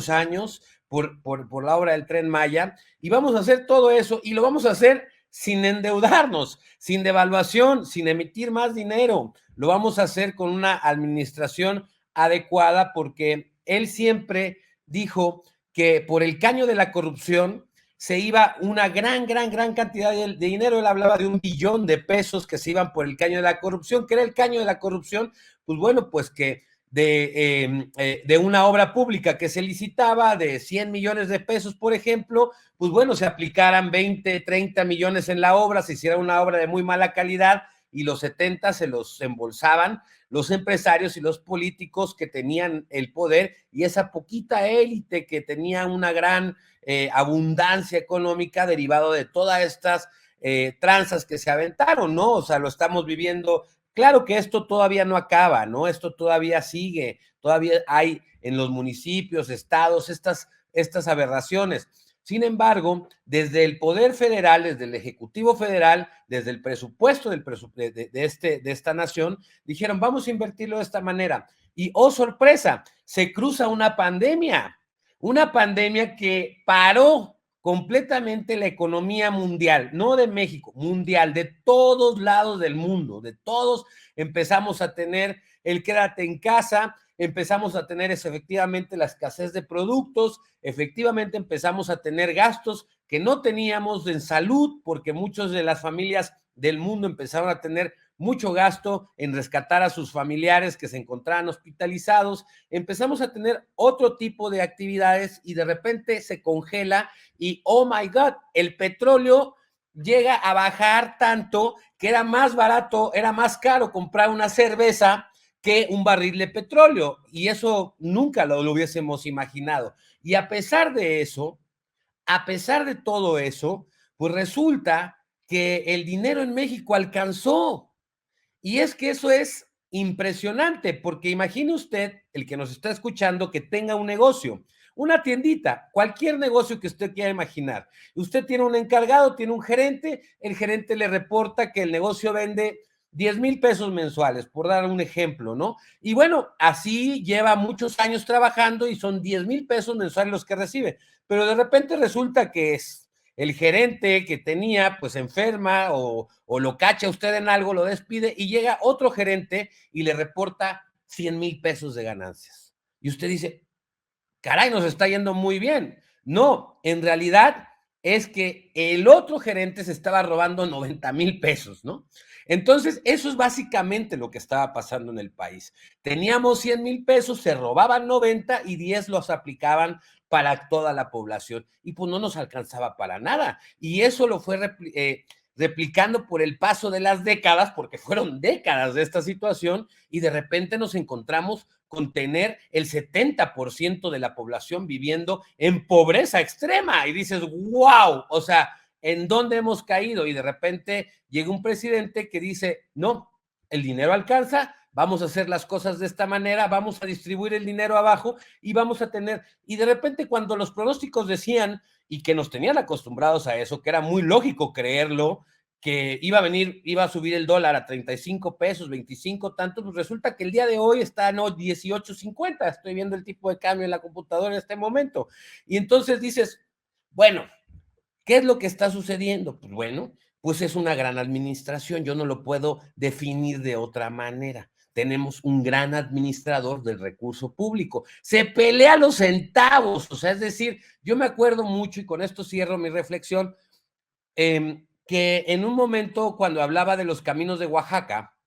[SPEAKER 2] años por la obra del Tren Maya, y vamos a hacer todo eso, y lo vamos a hacer sin endeudarnos, sin devaluación, sin emitir más dinero. Lo vamos a hacer con una administración adecuada, porque él siempre dijo que por el caño de la corrupción se iba una gran cantidad de dinero. Él hablaba de 1 billón de pesos que se iban por el caño de la corrupción. ¿Qué era el caño de la corrupción? Pues bueno, pues que de una obra pública que se licitaba de 100 millones de pesos, por ejemplo, pues bueno, se aplicaran 20, 30 millones en la obra, se hiciera una obra de muy mala calidad y los 70 se los embolsaban los empresarios y los políticos que tenían el poder y esa poquita élite que tenía una gran abundancia económica derivado de todas estas tranzas que se aventaron, ¿no? O sea, lo estamos viviendo. Claro que esto todavía no acaba, ¿no? Esto todavía sigue, todavía hay en los municipios, estados, estas aberraciones. Sin embargo, desde el Poder Federal, desde el Ejecutivo Federal, desde el presupuesto de esta nación, dijeron, vamos a invertirlo de esta manera. Y, oh sorpresa, se cruza una pandemia que paró completamente la economía mundial, no de México, mundial, de todos lados del mundo, de todos empezamos a tener el quédate en casa, empezamos a tener efectivamente la escasez de productos, efectivamente empezamos a tener gastos que no teníamos en salud, porque muchas de las familias del mundo empezaron a tener mucho gasto en rescatar a sus familiares que se encontraban hospitalizados, empezamos a tener otro tipo de actividades y de repente se congela y, oh my God, el petróleo llega a bajar tanto que era más barato, era más caro comprar una cerveza que un barril de petróleo, y eso nunca lo hubiésemos imaginado. Y a pesar de eso, a pesar de todo eso, pues resulta que el dinero en México alcanzó. Y es que eso es impresionante, porque imagine usted, el que nos está escuchando, que tenga un negocio, una tiendita, cualquier negocio que usted quiera imaginar. Usted tiene un encargado, tiene un gerente, el gerente le reporta que el negocio vende 10,000 pesos mensuales, por dar un ejemplo, ¿no? Y bueno, así lleva muchos años trabajando y son 10,000 pesos mensuales los que recibe, pero de repente resulta que es el gerente que tenía, pues enferma o lo cacha usted en algo, lo despide y llega otro gerente y le reporta 100,000 pesos de ganancias. Y usted dice, caray, nos está yendo muy bien. No, en realidad es que el otro gerente se estaba robando 90,000 pesos, ¿no? Entonces, eso es básicamente lo que estaba pasando en el país. Teníamos 100,000 pesos, se robaban 90 y 10 los aplicaban para toda la población y pues no nos alcanzaba para nada. Y eso lo fue replicando por el paso de las décadas, porque fueron décadas de esta situación y de repente nos encontramos con tener el 70% de la población viviendo en pobreza extrema y dices, wow, o sea, ¿en dónde hemos caído? Y de repente llega un presidente que dice, no, el dinero alcanza, vamos a hacer las cosas de esta manera, vamos a distribuir el dinero abajo y vamos a tener, y de repente cuando los pronósticos decían y que nos tenían acostumbrados a eso, que era muy lógico creerlo, que iba a subir el dólar a 35 pesos, 25 tantos, pues resulta que el día de hoy está no 18.50, estoy viendo el tipo de cambio en la computadora en este momento, y entonces dices, bueno, ¿qué es lo que está sucediendo? Pues bueno, pues es una gran administración, yo no lo puedo definir de otra manera. Tenemos un gran administrador del recurso público, se pelea los centavos, o sea, es decir, yo me acuerdo mucho, y con esto cierro mi reflexión, que en un momento cuando hablaba de los caminos de Oaxaca,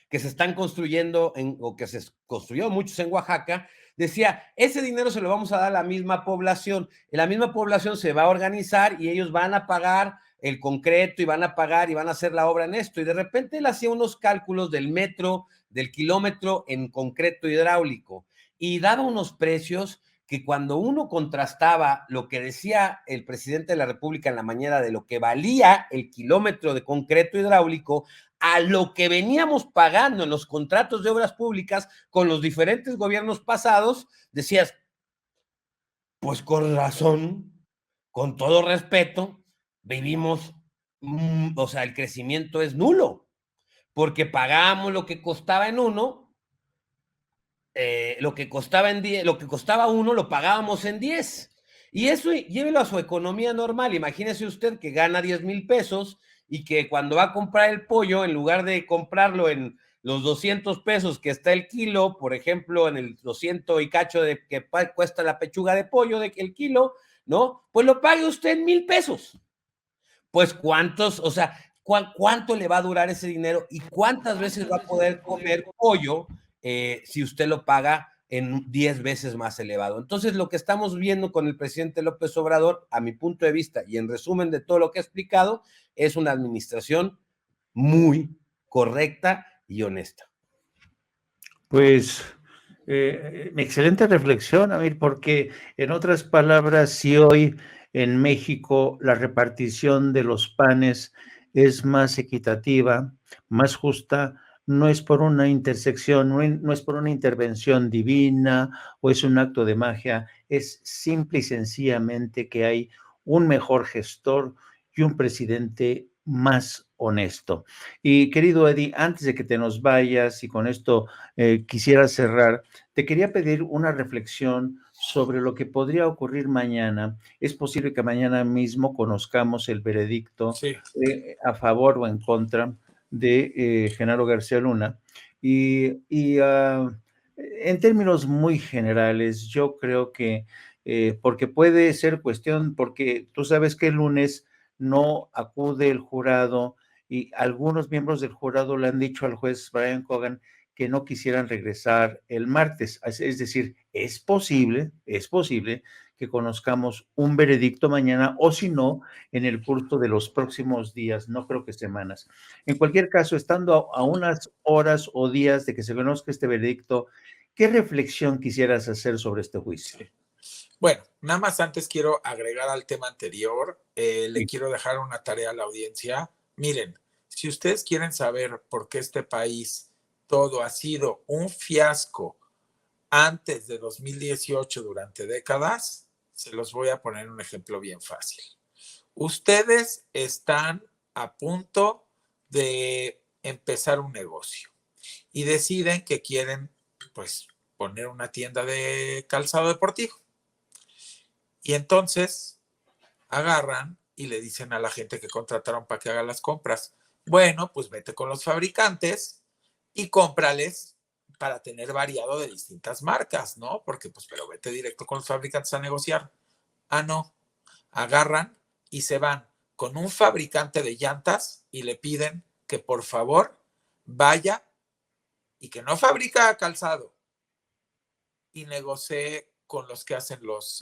[SPEAKER 2] que se están construyendo, o que se construyó muchos en Oaxaca, decía, ese dinero se lo vamos a dar a la misma población se va a organizar y ellos van a pagar el concreto y van a pagar y van a hacer la obra en esto. Y de repente él hacía unos cálculos del metro, del kilómetro en concreto hidráulico y daba unos precios que cuando uno contrastaba lo que decía el presidente de la República en la mañana de lo que valía el kilómetro de concreto hidráulico a lo que veníamos pagando en los contratos de obras públicas con los diferentes gobiernos pasados, decías, pues con razón, con todo respeto, vivimos, o sea, el crecimiento es nulo, porque pagamos lo que costaba en uno, lo que costaba en 10, lo que costaba uno lo pagábamos en 10. Y eso llévelo a su economía normal. Imagínese usted que gana 10,000 pesos y que cuando va a comprar el pollo, en lugar de comprarlo en los 200 pesos que está el kilo, por ejemplo, en el 200 y cacho de que cuesta la pechuga de pollo de el kilo, ¿no? Pues lo pague usted en 1,000 pesos. Pues cuántos, o sea, ¿cuánto le va a durar ese dinero y cuántas veces va a poder comer pollo si usted lo paga en 10 veces más elevado? Entonces, lo que estamos viendo con el presidente López Obrador, a mi punto de vista, y en resumen de todo lo que he explicado, es una administración muy correcta y honesta.
[SPEAKER 1] Pues excelente reflexión, Amir, porque en otras palabras, si hoy en México la repartición de los panes es más equitativa, más justa, no es por una intersección, no es por una intervención divina o es un acto de magia, es simple y sencillamente que hay un mejor gestor y un presidente más honesto. Y querido Eddie, antes de que te nos vayas y con esto quisiera cerrar, te quería pedir una reflexión sobre lo que podría ocurrir mañana. Es posible que mañana mismo conozcamos el veredicto
[SPEAKER 3] Sí.
[SPEAKER 1] a favor o en contra de Genaro García Luna. En términos muy generales, yo creo que, porque puede ser cuestión, porque tú sabes que el lunes no acude el jurado y algunos miembros del jurado le han dicho al juez Brian Cogan que no quisieran regresar el martes. Es decir, es posible que conozcamos un veredicto mañana o si no, en el curso de los próximos días, no creo que semanas. En cualquier caso, estando a unas horas o días de que se conozca este veredicto, ¿qué reflexión quisieras hacer sobre este juicio?
[SPEAKER 3] Sí. Bueno, nada más antes quiero agregar al tema anterior, le quiero dejar una tarea a la audiencia. Miren, si ustedes quieren saber por qué este país todo ha sido un fiasco antes de 2018 durante décadas, se los voy a poner un ejemplo bien fácil. Ustedes están a punto de empezar un negocio y deciden que quieren, pues, poner una tienda de calzado deportivo. Y entonces agarran y le dicen a la gente que contrataron para que haga las compras, bueno, pues vete con los fabricantes y cómprales para tener variado de distintas marcas, ¿no? Porque, pues, pero vete directo con los fabricantes a negociar. Ah, no. Agarran y se van con un fabricante de llantas y le piden que por favor vaya y que no fabrica calzado y negocie con los que hacen los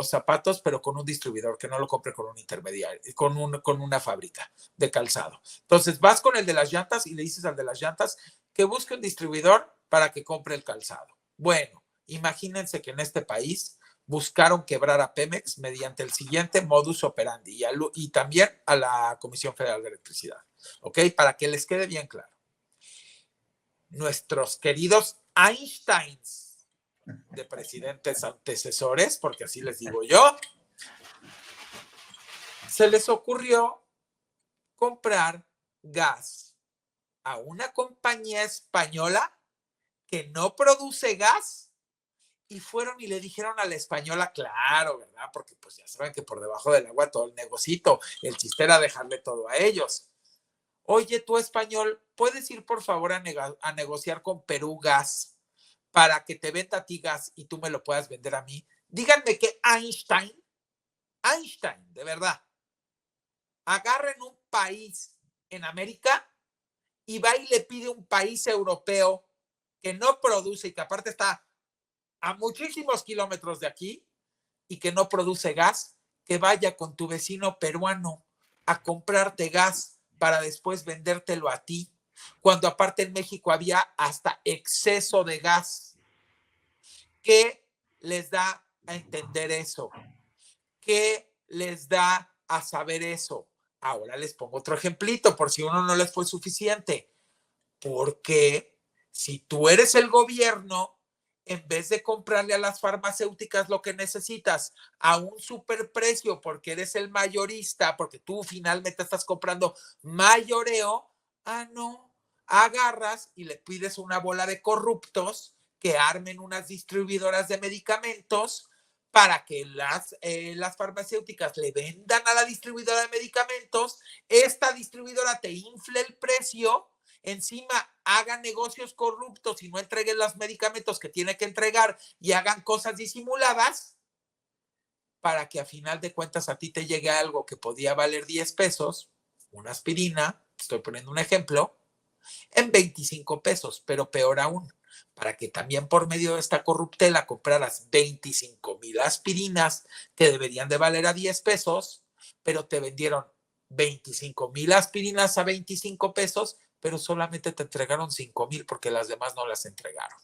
[SPEAKER 3] zapatos, pero con un distribuidor, que no lo compre con un intermediario, con una fábrica de calzado. Entonces vas con el de las llantas y le dices al de las llantas que busque un distribuidor para que compre el calzado. Bueno, imagínense que en este país buscaron quebrar a Pemex mediante el siguiente modus operandi y también a la Comisión Federal de Electricidad, ¿ok? Para que les quede bien claro. Nuestros queridos Einsteins de presidentes antecesores, porque así les digo yo, se les ocurrió comprar gas a una compañía española que no produce gas y fueron y le dijeron a la española, claro, ¿verdad? Porque pues ya saben que por debajo del agua todo el negocito, el chiste era dejarle todo a ellos. Oye, tú español, ¿puedes ir por favor a negociar con Perú Gas para que te venda a ti gas y tú me lo puedas vender a mí? Díganme que Einstein, de verdad, agarren un país en América y va y le pide a un país europeo que no produce y que aparte está a muchísimos kilómetros de aquí y que no produce gas, que vaya con tu vecino peruano a comprarte gas para después vendértelo a ti, cuando aparte en México había hasta exceso de gas. ¿Qué les da a entender eso? ¿Qué les da a saber eso? Ahora les pongo otro ejemplito por si uno no les fue suficiente. Porque si tú eres el gobierno, en vez de comprarle a las farmacéuticas lo que necesitas a un superprecio porque eres el mayorista, porque tú finalmente estás comprando mayoreo, no, agarras y le pides a una bola de corruptos que armen unas distribuidoras de medicamentos para que las farmacéuticas le vendan a la distribuidora de medicamentos, esta distribuidora te infla el precio. encima hagan negocios corruptos y no entreguen los medicamentos que tiene que entregar y hagan cosas disimuladas para que a final de cuentas a ti te llegue algo que podía valer 10 pesos, una aspirina, estoy poniendo un ejemplo, en 25 pesos, pero peor aún, para que también por medio de esta corruptela compraras 25,000 aspirinas que deberían de valer a 10 pesos, pero te vendieron 25,000 aspirinas a 25 pesos, pero solamente te entregaron 5,000 porque las demás no las entregaron.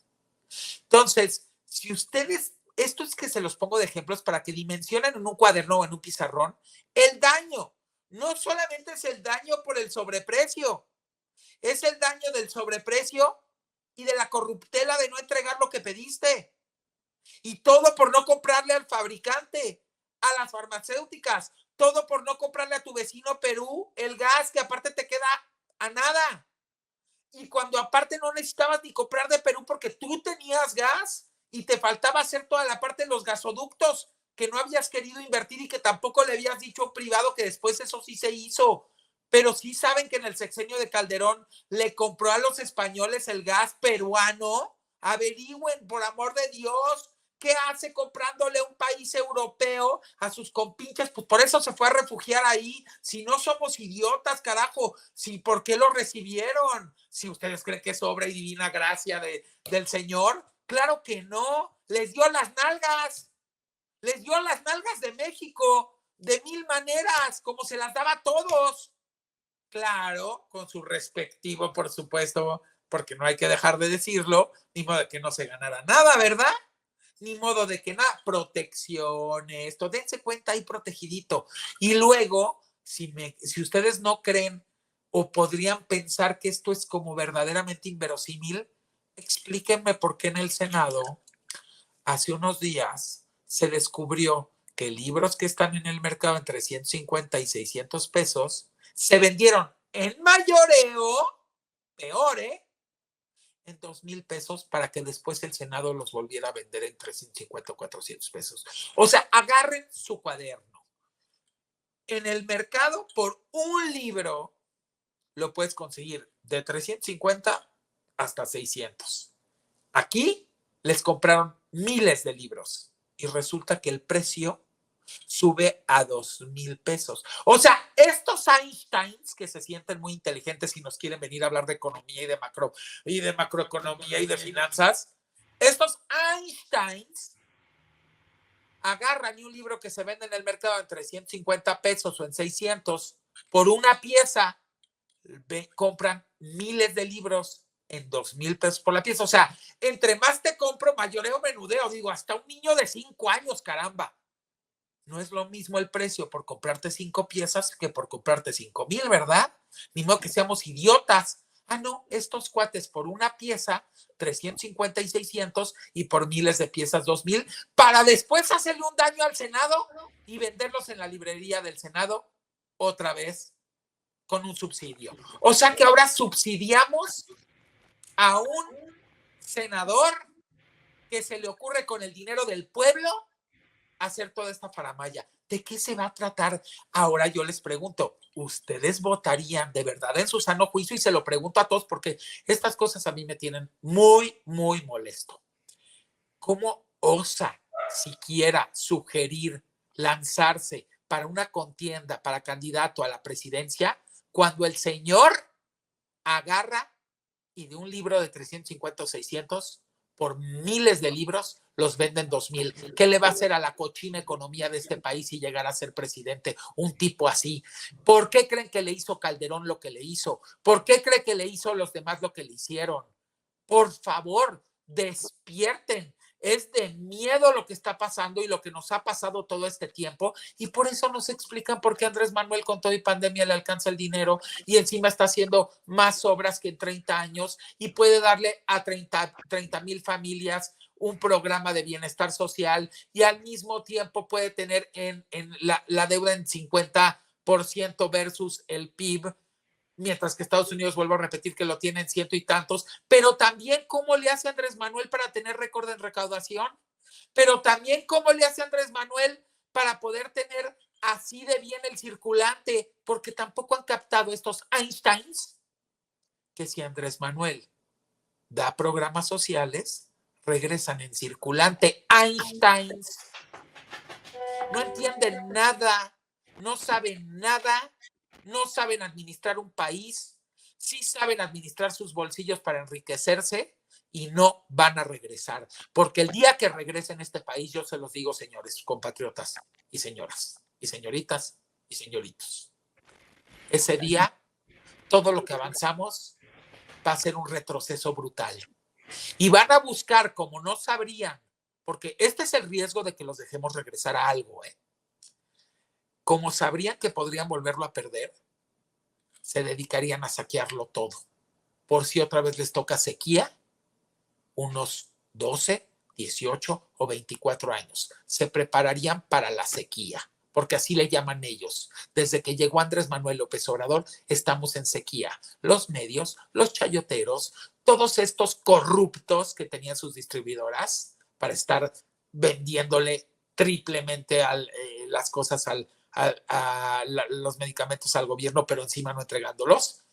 [SPEAKER 3] Entonces, si ustedes, esto es que se los pongo de ejemplos para que dimensionen en un cuaderno o en un pizarrón el daño. No solamente es el daño por el sobreprecio, es el daño del sobreprecio y de la corruptela de no entregar lo que pediste. Y todo por no comprarle al fabricante, a las farmacéuticas, todo por no comprarle a tu vecino Perú el gas que aparte te queda a nada. Y cuando aparte no necesitabas ni comprar de Perú porque tú tenías gas y te faltaba hacer toda la parte de los gasoductos que no habías querido invertir y que tampoco le habías dicho a un privado que después eso sí se hizo. Pero sí saben que en el sexenio de Calderón le compró a los españoles el gas peruano. Averigüen, por amor de Dios, ¿qué hace comprándole a un país europeo a sus compinches? Pues por eso se fue a refugiar ahí. Si no somos idiotas, carajo, si, ¿por qué lo recibieron? Si ustedes creen que es obra y divina gracia del Señor, claro que no. Les dio las nalgas de México de 1000 maneras, como se las daba a todos. Claro, con su respectivo, por supuesto, porque no hay que dejar de decirlo, ni modo de que no se ganara nada, ¿verdad? Ni modo de que nada, protecciones, dense cuenta ahí protegidito. Y luego, si ustedes no creen o podrían pensar que esto es como verdaderamente inverosímil, explíquenme por qué en el Senado, hace unos días, se descubrió que libros que están en el mercado en 350 y 600 pesos se vendieron en mayoreo, peor, en 2,000 pesos para que después el Senado los volviera a vender en 350 o 400 pesos. O sea, agarren su cuaderno. En el mercado, por un libro, lo puedes conseguir de 350 hasta 600. Aquí les compraron miles de libros y resulta que el precio sube a 2,000 pesos. O sea, estos Einsteins que se sienten muy inteligentes y nos quieren venir a hablar de economía y de macroeconomía y de finanzas, estos Einsteins agarran un libro que se vende en el mercado en 350 pesos o en 600 por una pieza, compran miles de libros en 2,000 pesos por la pieza. O sea, entre más te compro, mayoreo, menudeo. Digo, hasta un niño de 5 años, caramba. No es lo mismo el precio por comprarte 5 piezas que por comprarte 5,000, ¿verdad? Ni modo que seamos idiotas. Ah, no, estos cuates por una pieza, 350 y 600, y por miles de piezas, 2,000, para después hacerle un daño al Senado y venderlos en la librería del Senado otra vez con un subsidio. O sea que ahora subsidiamos a un senador que se le ocurre con el dinero del pueblo hacer toda esta faramaya. ¿De qué se va a tratar? Ahora yo les pregunto, ¿ustedes votarían de verdad en su sano juicio? Y se lo pregunto a todos porque estas cosas a mí me tienen muy, muy molesto. ¿Cómo osa siquiera sugerir lanzarse para una contienda, para candidato a la presidencia, cuando el señor agarra y de un libro de 350 o 600 por miles de libros los venden 2,000? ¿Qué le va a hacer a la cochina economía de este país si llegara a ser presidente un tipo así? ¿Por qué creen que le hizo Calderón lo que le hizo? ¿Por qué cree que le hizo los demás lo que le hicieron? Por favor, despierten. Es de miedo lo que está pasando y lo que nos ha pasado todo este tiempo, y por eso nos explican por qué Andrés Manuel con todo y pandemia le alcanza el dinero y encima está haciendo más obras que en 30 años y puede darle a 30,000 familias un programa de bienestar social y al mismo tiempo puede tener en la deuda en 50% versus el PIB, mientras que Estados Unidos, vuelvo a repetir, que lo tienen 100 y tantos, pero también cómo le hace Andrés Manuel para tener récord en recaudación, pero también cómo le hace Andrés Manuel para poder tener así de bien el circulante, porque tampoco han captado estos Einsteins que si Andrés Manuel da programas sociales, regresan en circulante. Einsteins no entienden nada, no saben nada, no saben administrar un país, sí saben administrar sus bolsillos para enriquecerse y no van a regresar. Porque el día que regresen a este país, yo se los digo, señores, compatriotas y señoras, y señoritas y señoritos, ese día todo lo que avanzamos va a ser un retroceso brutal. Y van a buscar, como no sabrían, porque este es el riesgo de que los dejemos regresar a algo, como sabrían que podrían volverlo a perder, se dedicarían a saquearlo todo. Por si otra vez les toca sequía, unos 12, 18 o 24 años. Se prepararían para la sequía, porque así le llaman ellos. Desde que llegó Andrés Manuel López Obrador, estamos en sequía. Los medios, los chayoteros, todos estos corruptos que tenían sus distribuidoras para estar vendiéndole triplemente las cosas los medicamentos al gobierno, pero encima no entregándolos.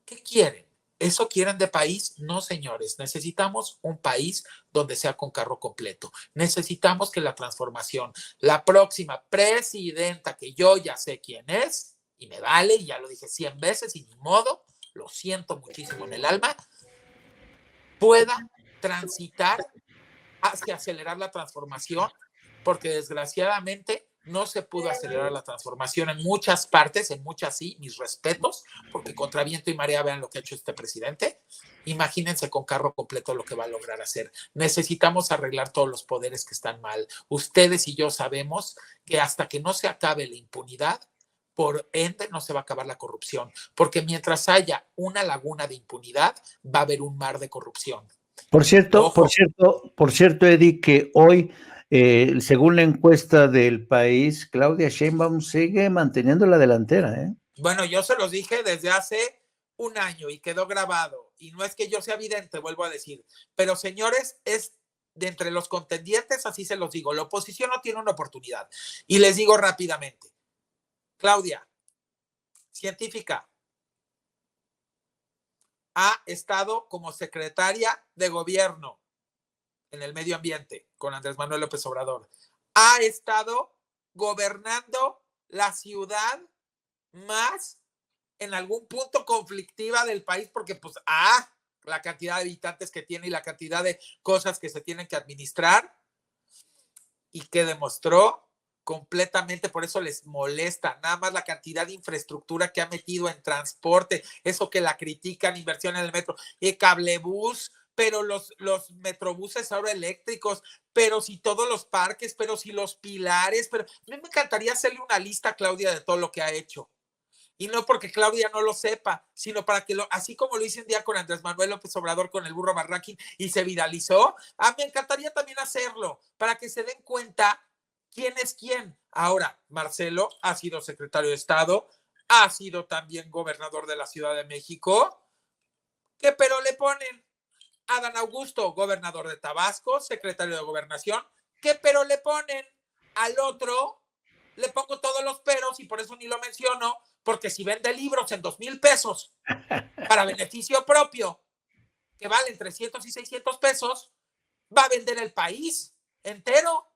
[SPEAKER 3] ¿Qué quieren? ¿Eso quieren de país? No, señores. Necesitamos un país donde sea con carro completo. Necesitamos que la transformación, la próxima presidenta, que yo ya sé quién es, y me vale, y ya lo dije 100 veces, y ni modo, lo siento muchísimo en el alma, pueda transitar hacia acelerar la transformación, porque desgraciadamente no se pudo acelerar la transformación en muchas partes, en muchas sí, mis respetos, porque contra viento y marea vean lo que ha hecho este presidente. Imagínense con carro completo lo que va a lograr hacer. Necesitamos arreglar todos los poderes que están mal. Ustedes y yo sabemos que hasta que no se acabe la impunidad, por ende no se va a acabar la corrupción, porque mientras haya una laguna de impunidad, va a haber un mar de corrupción.
[SPEAKER 1] Por cierto, Eddie, que hoy, según la encuesta del país, Claudia Sheinbaum sigue manteniendo la delantera, ¿eh?
[SPEAKER 3] Bueno, yo se los dije desde hace un año y quedó grabado. Y no es que yo sea vidente, vuelvo a decir. Pero, señores, es de entre los contendientes, así se los digo. La oposición no tiene una oportunidad. Y les digo rápidamente. Claudia, científica, ha estado como secretaria de gobierno en el medio ambiente con Andrés Manuel López Obrador. Ha estado gobernando la ciudad más en algún punto conflictiva del país porque pues la cantidad de habitantes que tiene y la cantidad de cosas que se tienen que administrar y que demostró completamente, por eso les molesta, nada más la cantidad de infraestructura que ha metido en transporte, eso que la critican, inversión en el metro, cablebús, pero los metrobuses ahora eléctricos, pero si todos los parques, pero si los pilares, pero a mí me encantaría hacerle una lista a Claudia de todo lo que ha hecho. Y no porque Claudia no lo sepa, sino para que, así como lo hice un día con Andrés Manuel López Obrador con el burro Barranquín y se viralizó, me encantaría también hacerlo, para que se den cuenta quién es quién. Ahora, Marcelo ha sido secretario de Estado, ha sido también gobernador de la Ciudad de México, ¿qué pero le ponen? Adán Augusto, gobernador de Tabasco, secretario de Gobernación, ¿qué pero le ponen? Al otro le pongo todos los peros y por eso ni lo menciono, porque si vende libros en 2,000 pesos para beneficio propio, que valen 300 y 600 pesos, va a vender el país entero.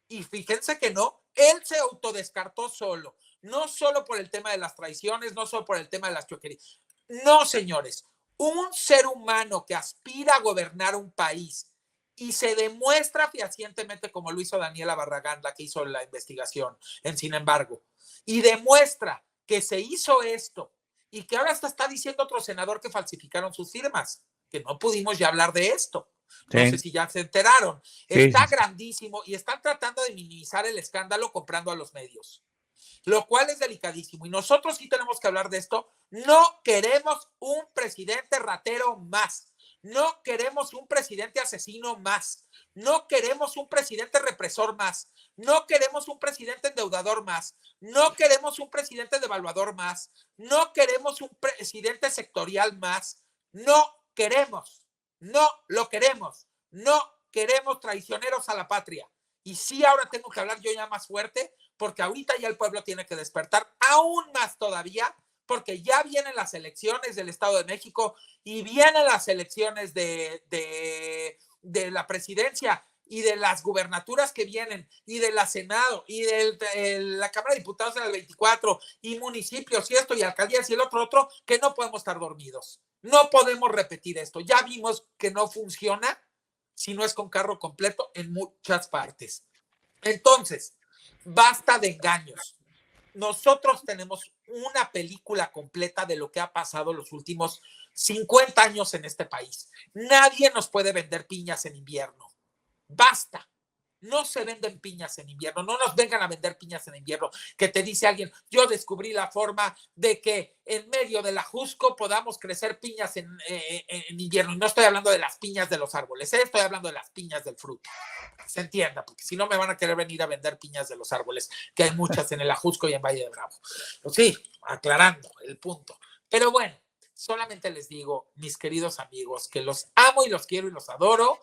[SPEAKER 3] Y fíjense que no, él se autodescartó solo, no solo por el tema de las traiciones, no solo por el tema de las choquerías. No, señores, un ser humano que aspira a gobernar un país y se demuestra fehacientemente, como lo hizo Daniela Barragán, la que hizo la investigación, sin embargo, y demuestra que se hizo esto y que ahora hasta está diciendo otro senador que falsificaron sus firmas, que no pudimos ya hablar de esto. No sé si ya se enteraron. Está grandísimo y están tratando de minimizar el escándalo comprando a los medios, lo cual es delicadísimo. Y nosotros sí tenemos que hablar de esto. No queremos un presidente ratero más. No queremos un presidente asesino más. No queremos un presidente represor más. No queremos un presidente endeudador más. No queremos un presidente devaluador más. No queremos un presidente sectorial más. No queremos. No lo queremos. No queremos traicioneros a la patria. Y sí, ahora tengo que hablar yo ya más fuerte, porque ahorita ya el pueblo tiene que despertar aún más todavía, porque ya vienen las elecciones del Estado de México y vienen las elecciones de la presidencia y de las gubernaturas que vienen, y de la Senado, y de la Cámara de Diputados en el 24, y municipios, y esto, y alcaldías, y el otro, que no podemos estar dormidos. No podemos repetir esto. Ya vimos que no funciona si no es con carro completo en muchas partes. Entonces, basta de engaños. Nosotros tenemos una película completa de lo que ha pasado los últimos 50 años en este país. Nadie nos puede vender piñas en invierno. Basta. No se venden piñas en invierno. No nos vengan a vender piñas en invierno. Que te dice alguien, yo descubrí la forma de que en medio del ajusco podamos crecer piñas en invierno. Y no estoy hablando de las piñas de los árboles, estoy hablando de las piñas del fruto. Se entienda, porque si no me van a querer venir a vender piñas de los árboles, que hay muchas en el Ajusco y en Valle de Bravo. Pues sí, aclarando el punto. Pero bueno, solamente les digo, mis queridos amigos, que los amo y los quiero y los adoro,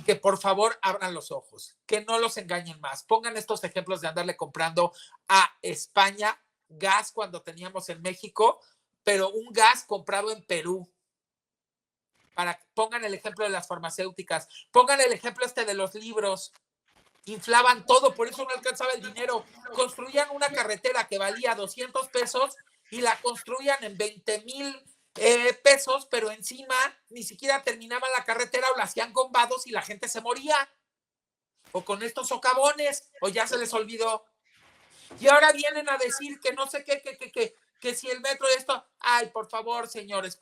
[SPEAKER 3] que por favor abran los ojos, que no los engañen más. Pongan estos ejemplos de andarle comprando a España gas cuando teníamos en México, pero un gas comprado en Perú. Pongan el ejemplo de las farmacéuticas, pongan el ejemplo de los libros. Inflaban todo, por eso no alcanzaba el dinero. Construían una carretera que valía 200 pesos y la construían en 20,000 pesos, pero encima ni siquiera terminaban la carretera o la hacían con vados y la gente se moría. O con estos socavones, o ya se les olvidó. Y ahora vienen a decir que no sé qué, que si el metro de esto, ay, por favor, señores,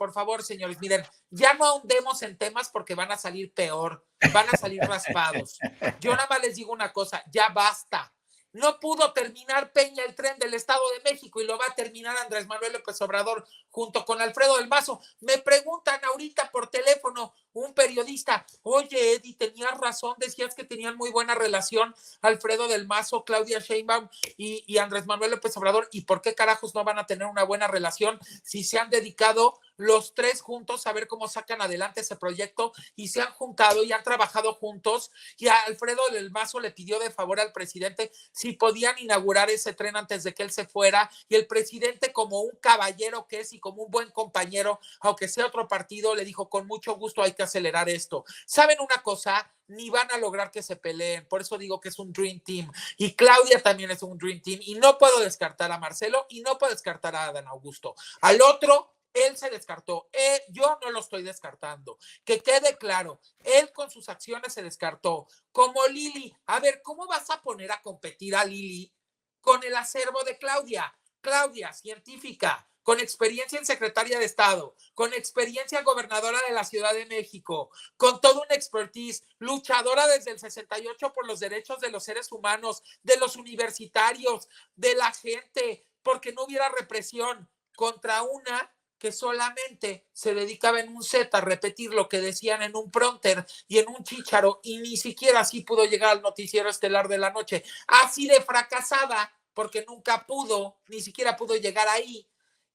[SPEAKER 3] miren, ya no ahondemos en temas porque van a salir peor, van a salir raspados. Yo nada más les digo una cosa, ya basta. No pudo terminar Peña el tren del Estado de México y lo va a terminar Andrés Manuel López Obrador junto con Alfredo del Mazo. Me preguntan ahorita por teléfono un periodista, oye, Eddie, tenías razón, decías que tenían muy buena relación Alfredo del Mazo, Claudia Sheinbaum y Andrés Manuel López Obrador, ¿y por qué carajos no van a tener una buena relación si se han dedicado los tres juntos a ver cómo sacan adelante ese proyecto y se han juntado y han trabajado juntos? Y a Alfredo del Mazo le pidió de favor al presidente si podían inaugurar ese tren antes de que él se fuera, y el presidente, como un caballero que es y como un buen compañero, aunque sea otro partido, le dijo, con mucho gusto hay que acelerar esto. ¿Saben una cosa? Ni van a lograr que se peleen, por eso digo que es un Dream Team, y Claudia también es un Dream Team, y no puedo descartar a Marcelo, y no puedo descartar a Adán Augusto. Al otro, él se descartó, yo no lo estoy descartando, que quede claro, él con sus acciones se descartó, como Lili. A ver, ¿cómo vas a poner a competir a Lili con el acervo de Claudia? Claudia, científica, con experiencia en secretaria de Estado, con experiencia gobernadora de la Ciudad de México, con todo un expertise, luchadora desde el 68 por los derechos de los seres humanos, de los universitarios, de la gente, porque no hubiera represión, contra una que solamente se dedicaba en un set a repetir lo que decían en un prompter y en un chícharo, y ni siquiera así pudo llegar al noticiero estelar de la noche. Así de fracasada, porque nunca pudo, ni siquiera pudo llegar ahí,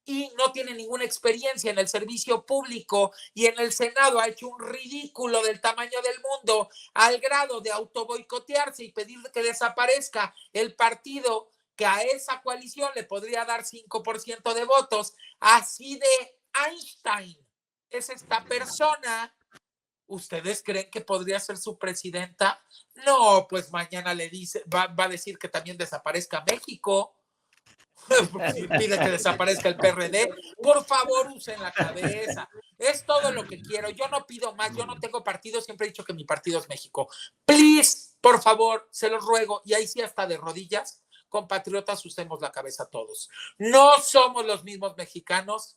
[SPEAKER 3] y no tiene ninguna experiencia en el servicio público, y en el Senado ha hecho un ridículo del tamaño del mundo, al grado de autoboicotearse y pedir que desaparezca el partido que a esa coalición le podría dar 5% de votos. Así de Einstein es esta persona. ¿Ustedes creen que podría ser su presidenta? No, pues mañana le dice, va a decir que también desaparezca México. Pide que desaparezca el PRD. Por favor, usen la cabeza. Es todo lo que quiero. Yo no pido más. Yo no tengo partido. Siempre he dicho que mi partido es México. Please, por favor, se los ruego. Y ahí sí, hasta de rodillas, compatriotas, usemos la cabeza todos. No somos los mismos mexicanos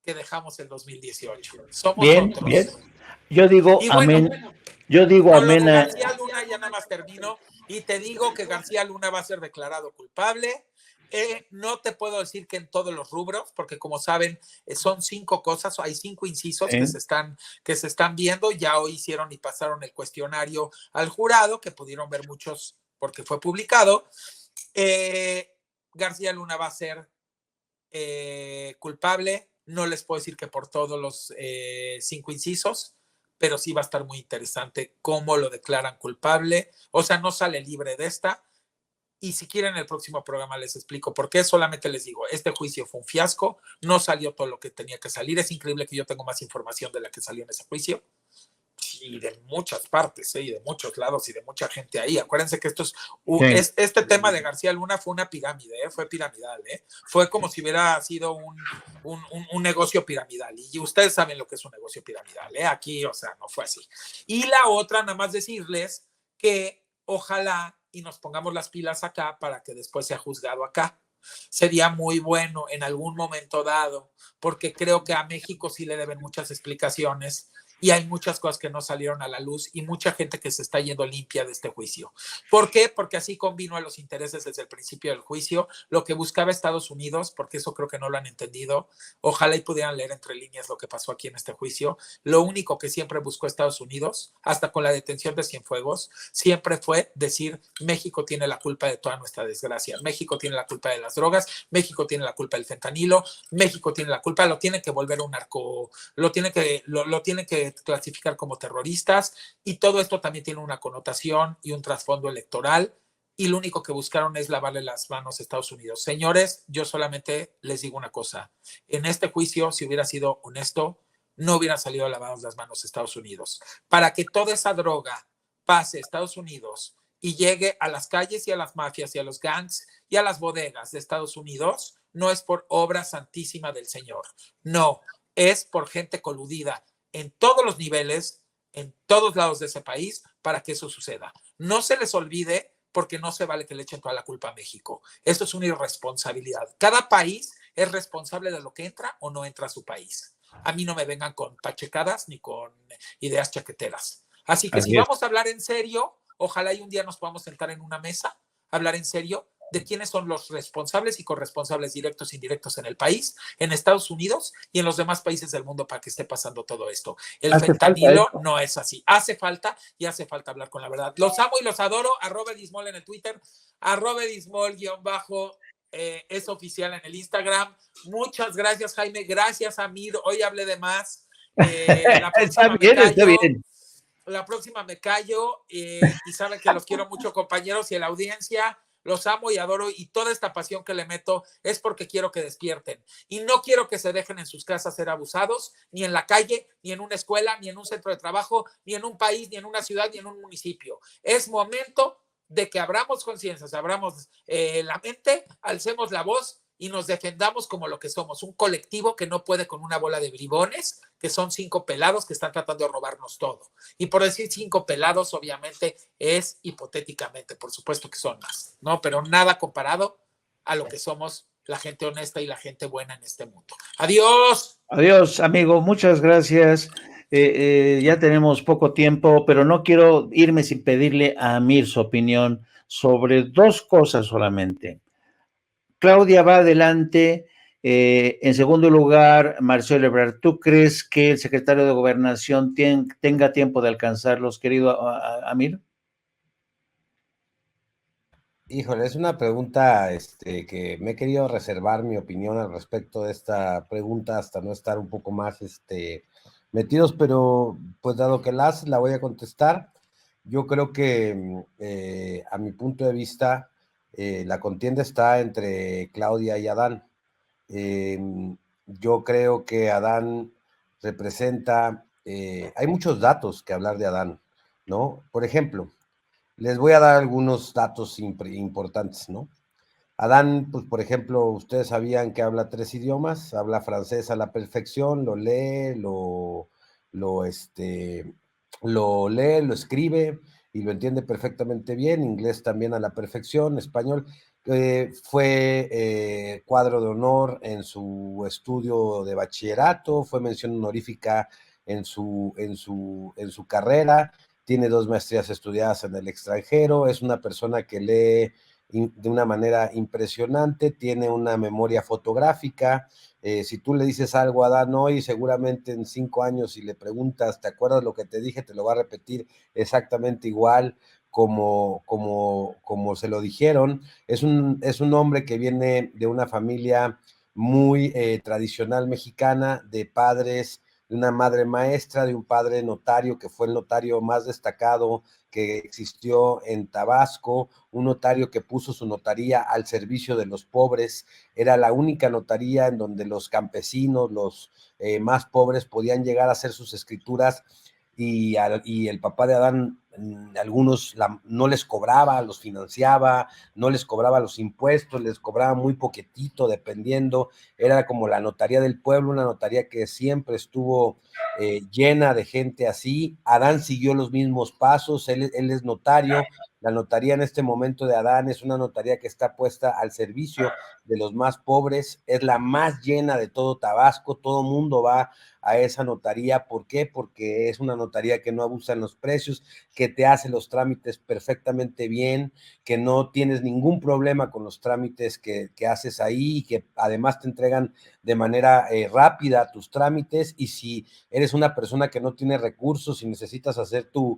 [SPEAKER 3] que dejamos el 2018. Somos
[SPEAKER 1] bien,
[SPEAKER 3] otros.
[SPEAKER 1] bien. Yo digo amén. Yo digo amén.
[SPEAKER 3] García Luna, ya nada más termino, y te digo que García Luna va a ser declarado culpable. No te puedo decir que en todos los rubros, porque como saben, son 5 cosas, hay 5 incisos que se están viendo. Ya hoy hicieron y pasaron el cuestionario al jurado, que pudieron ver muchos porque fue publicado. García Luna va a ser culpable. No les puedo decir que por todos los 5 incisos, pero sí va a estar muy interesante cómo lo declaran culpable. O sea, no sale libre de esta. Y si quieren, el próximo programa les explico por qué. Solamente les digo, este juicio fue un fiasco, no salió todo lo que tenía que salir. Es increíble que yo tengo más información de la que salió en ese juicio. Y de muchas partes, y de muchos lados, y de mucha gente ahí. Acuérdense que este tema de García Luna fue una pirámide, fue piramidal, fue como si hubiera sido un negocio piramidal. Y ustedes saben lo que es un negocio piramidal, aquí, o sea, no fue así. Y la otra, nada más decirles que ojalá y nos pongamos las pilas acá para que después sea juzgado acá. Sería muy bueno en algún momento dado, porque creo que a México sí le deben muchas explicaciones y hay muchas cosas que no salieron a la luz y mucha gente que se está yendo limpia de este juicio. ¿Por qué? Porque así convino a los intereses desde el principio del juicio, lo que buscaba Estados Unidos, porque eso creo que no lo han entendido. Ojalá y pudieran leer entre líneas lo que pasó aquí en este juicio. Lo único que siempre buscó Estados Unidos, hasta con la detención de Cienfuegos, siempre fue decir: México tiene la culpa de toda nuestra desgracia, México tiene la culpa de las drogas, México tiene la culpa del fentanilo, México tiene la culpa, lo tiene que volver un narco, lo tiene que clasificar como terroristas, y todo esto también tiene una connotación y un trasfondo electoral, y lo único que buscaron es lavarle las manos a Estados Unidos. Señores, yo solamente les digo una cosa: en este juicio, si hubiera sido honesto, no hubieran salido lavados las manos a Estados Unidos. Para que toda esa droga pase a Estados Unidos y llegue a las calles y a las mafias y a los gangs y a las bodegas de Estados Unidos, no es por obra santísima del Señor, no, es por gente coludida en todos los niveles, en todos lados de ese país, para que eso suceda. No se les olvide, porque no se vale que le echen toda la culpa a México. Esto es una irresponsabilidad. Cada país es responsable de lo que entra o no entra a su país. A mí no me vengan con pachecadas ni con ideas chaqueteras. Así que si vamos a hablar en serio, ojalá y un día nos podamos sentar en una mesa, hablar en serio de quiénes son los responsables y corresponsables directos e indirectos en el país, en Estados Unidos y en los demás países del mundo para que esté pasando todo esto. El fentanilo no es así. Hace falta hablar con la verdad. Los amo y los adoro. @Edismol en el Twitter, @Edismol_ es oficial en el Instagram. Muchas gracias, Jaime. Gracias, Amir. Hoy hablé de más.
[SPEAKER 1] Está bien.
[SPEAKER 3] La próxima me callo, y saben que los quiero mucho, compañeros, y en la audiencia los amo y adoro, y toda esta pasión que le meto es porque quiero que despierten y no quiero que se dejen en sus casas ser abusados, ni en la calle, ni en una escuela, ni en un centro de trabajo, ni en un país, ni en una ciudad, ni en un municipio. Es momento de que abramos conciencias, abramos la mente, alcemos la voz y nos defendamos como lo que somos, un colectivo que no puede con una bola de bribones, que son 5 pelados que están tratando de robarnos todo. Y por decir 5 pelados, obviamente es hipotéticamente, por supuesto que son más, ¿no? Pero nada comparado a lo que somos la gente honesta y la gente buena en este mundo. ¡Adiós!
[SPEAKER 1] Adiós, amigo, muchas gracias. Ya tenemos poco tiempo, pero no quiero irme sin pedirle a Amir su opinión sobre 2 cosas solamente. Claudia va adelante. En segundo lugar, Marcelo Ebrard, ¿tú crees que el secretario de Gobernación tenga tiempo de alcanzarlos, querido Amir?
[SPEAKER 2] Híjole, es una pregunta que me he querido reservar mi opinión al respecto de esta pregunta hasta no estar un poco más metidos, pero pues dado que la voy a contestar. Yo creo que a mi punto de vista la contienda está entre Claudia y Adán. Yo creo que Adán representa, hay muchos datos que hablar de Adán, ¿no? Por ejemplo, les voy a dar algunos datos importantes, ¿no? Adán, pues por ejemplo, ustedes sabían que habla 3 idiomas, habla francés a la perfección, lo lee, lo escribe y lo entiende perfectamente bien, inglés también a la perfección, español. Fue cuadro de honor en su estudio de bachillerato, fue mención honorífica en su carrera, tiene 2 maestrías estudiadas en el extranjero, es una persona que lee de una manera impresionante, tiene una memoria fotográfica. Si tú le dices algo a Adán hoy, seguramente en 5 años, si le preguntas, ¿te acuerdas lo que te dije? Te lo va a repetir exactamente igual como se lo dijeron. Es un hombre que viene de una familia muy tradicional mexicana, de padres de una madre maestra, de un padre notario, que fue el notario más destacado que existió en Tabasco, un notario que puso su notaría al servicio de los pobres. Era la única notaría en donde los campesinos, los más pobres, podían llegar a hacer sus escrituras, y el papá de Adán, algunos no les cobraba, los financiaba, no les cobraba los impuestos, les cobraba muy poquitito, dependiendo. Era como la notaría del pueblo, una notaría que siempre estuvo llena de gente así. Adán siguió los mismos pasos, él es notario. La notaría en este momento de Adán es una notaría que está puesta al servicio de los más pobres, es la más llena de todo Tabasco, todo mundo va a esa notaría. ¿Por qué? Porque es una notaría que no abusa en los precios, que te hace los trámites perfectamente bien, que no tienes ningún problema con los trámites que haces ahí, y que además te entregan de manera rápida tus trámites. Y si eres una persona que no tiene recursos y necesitas hacer tu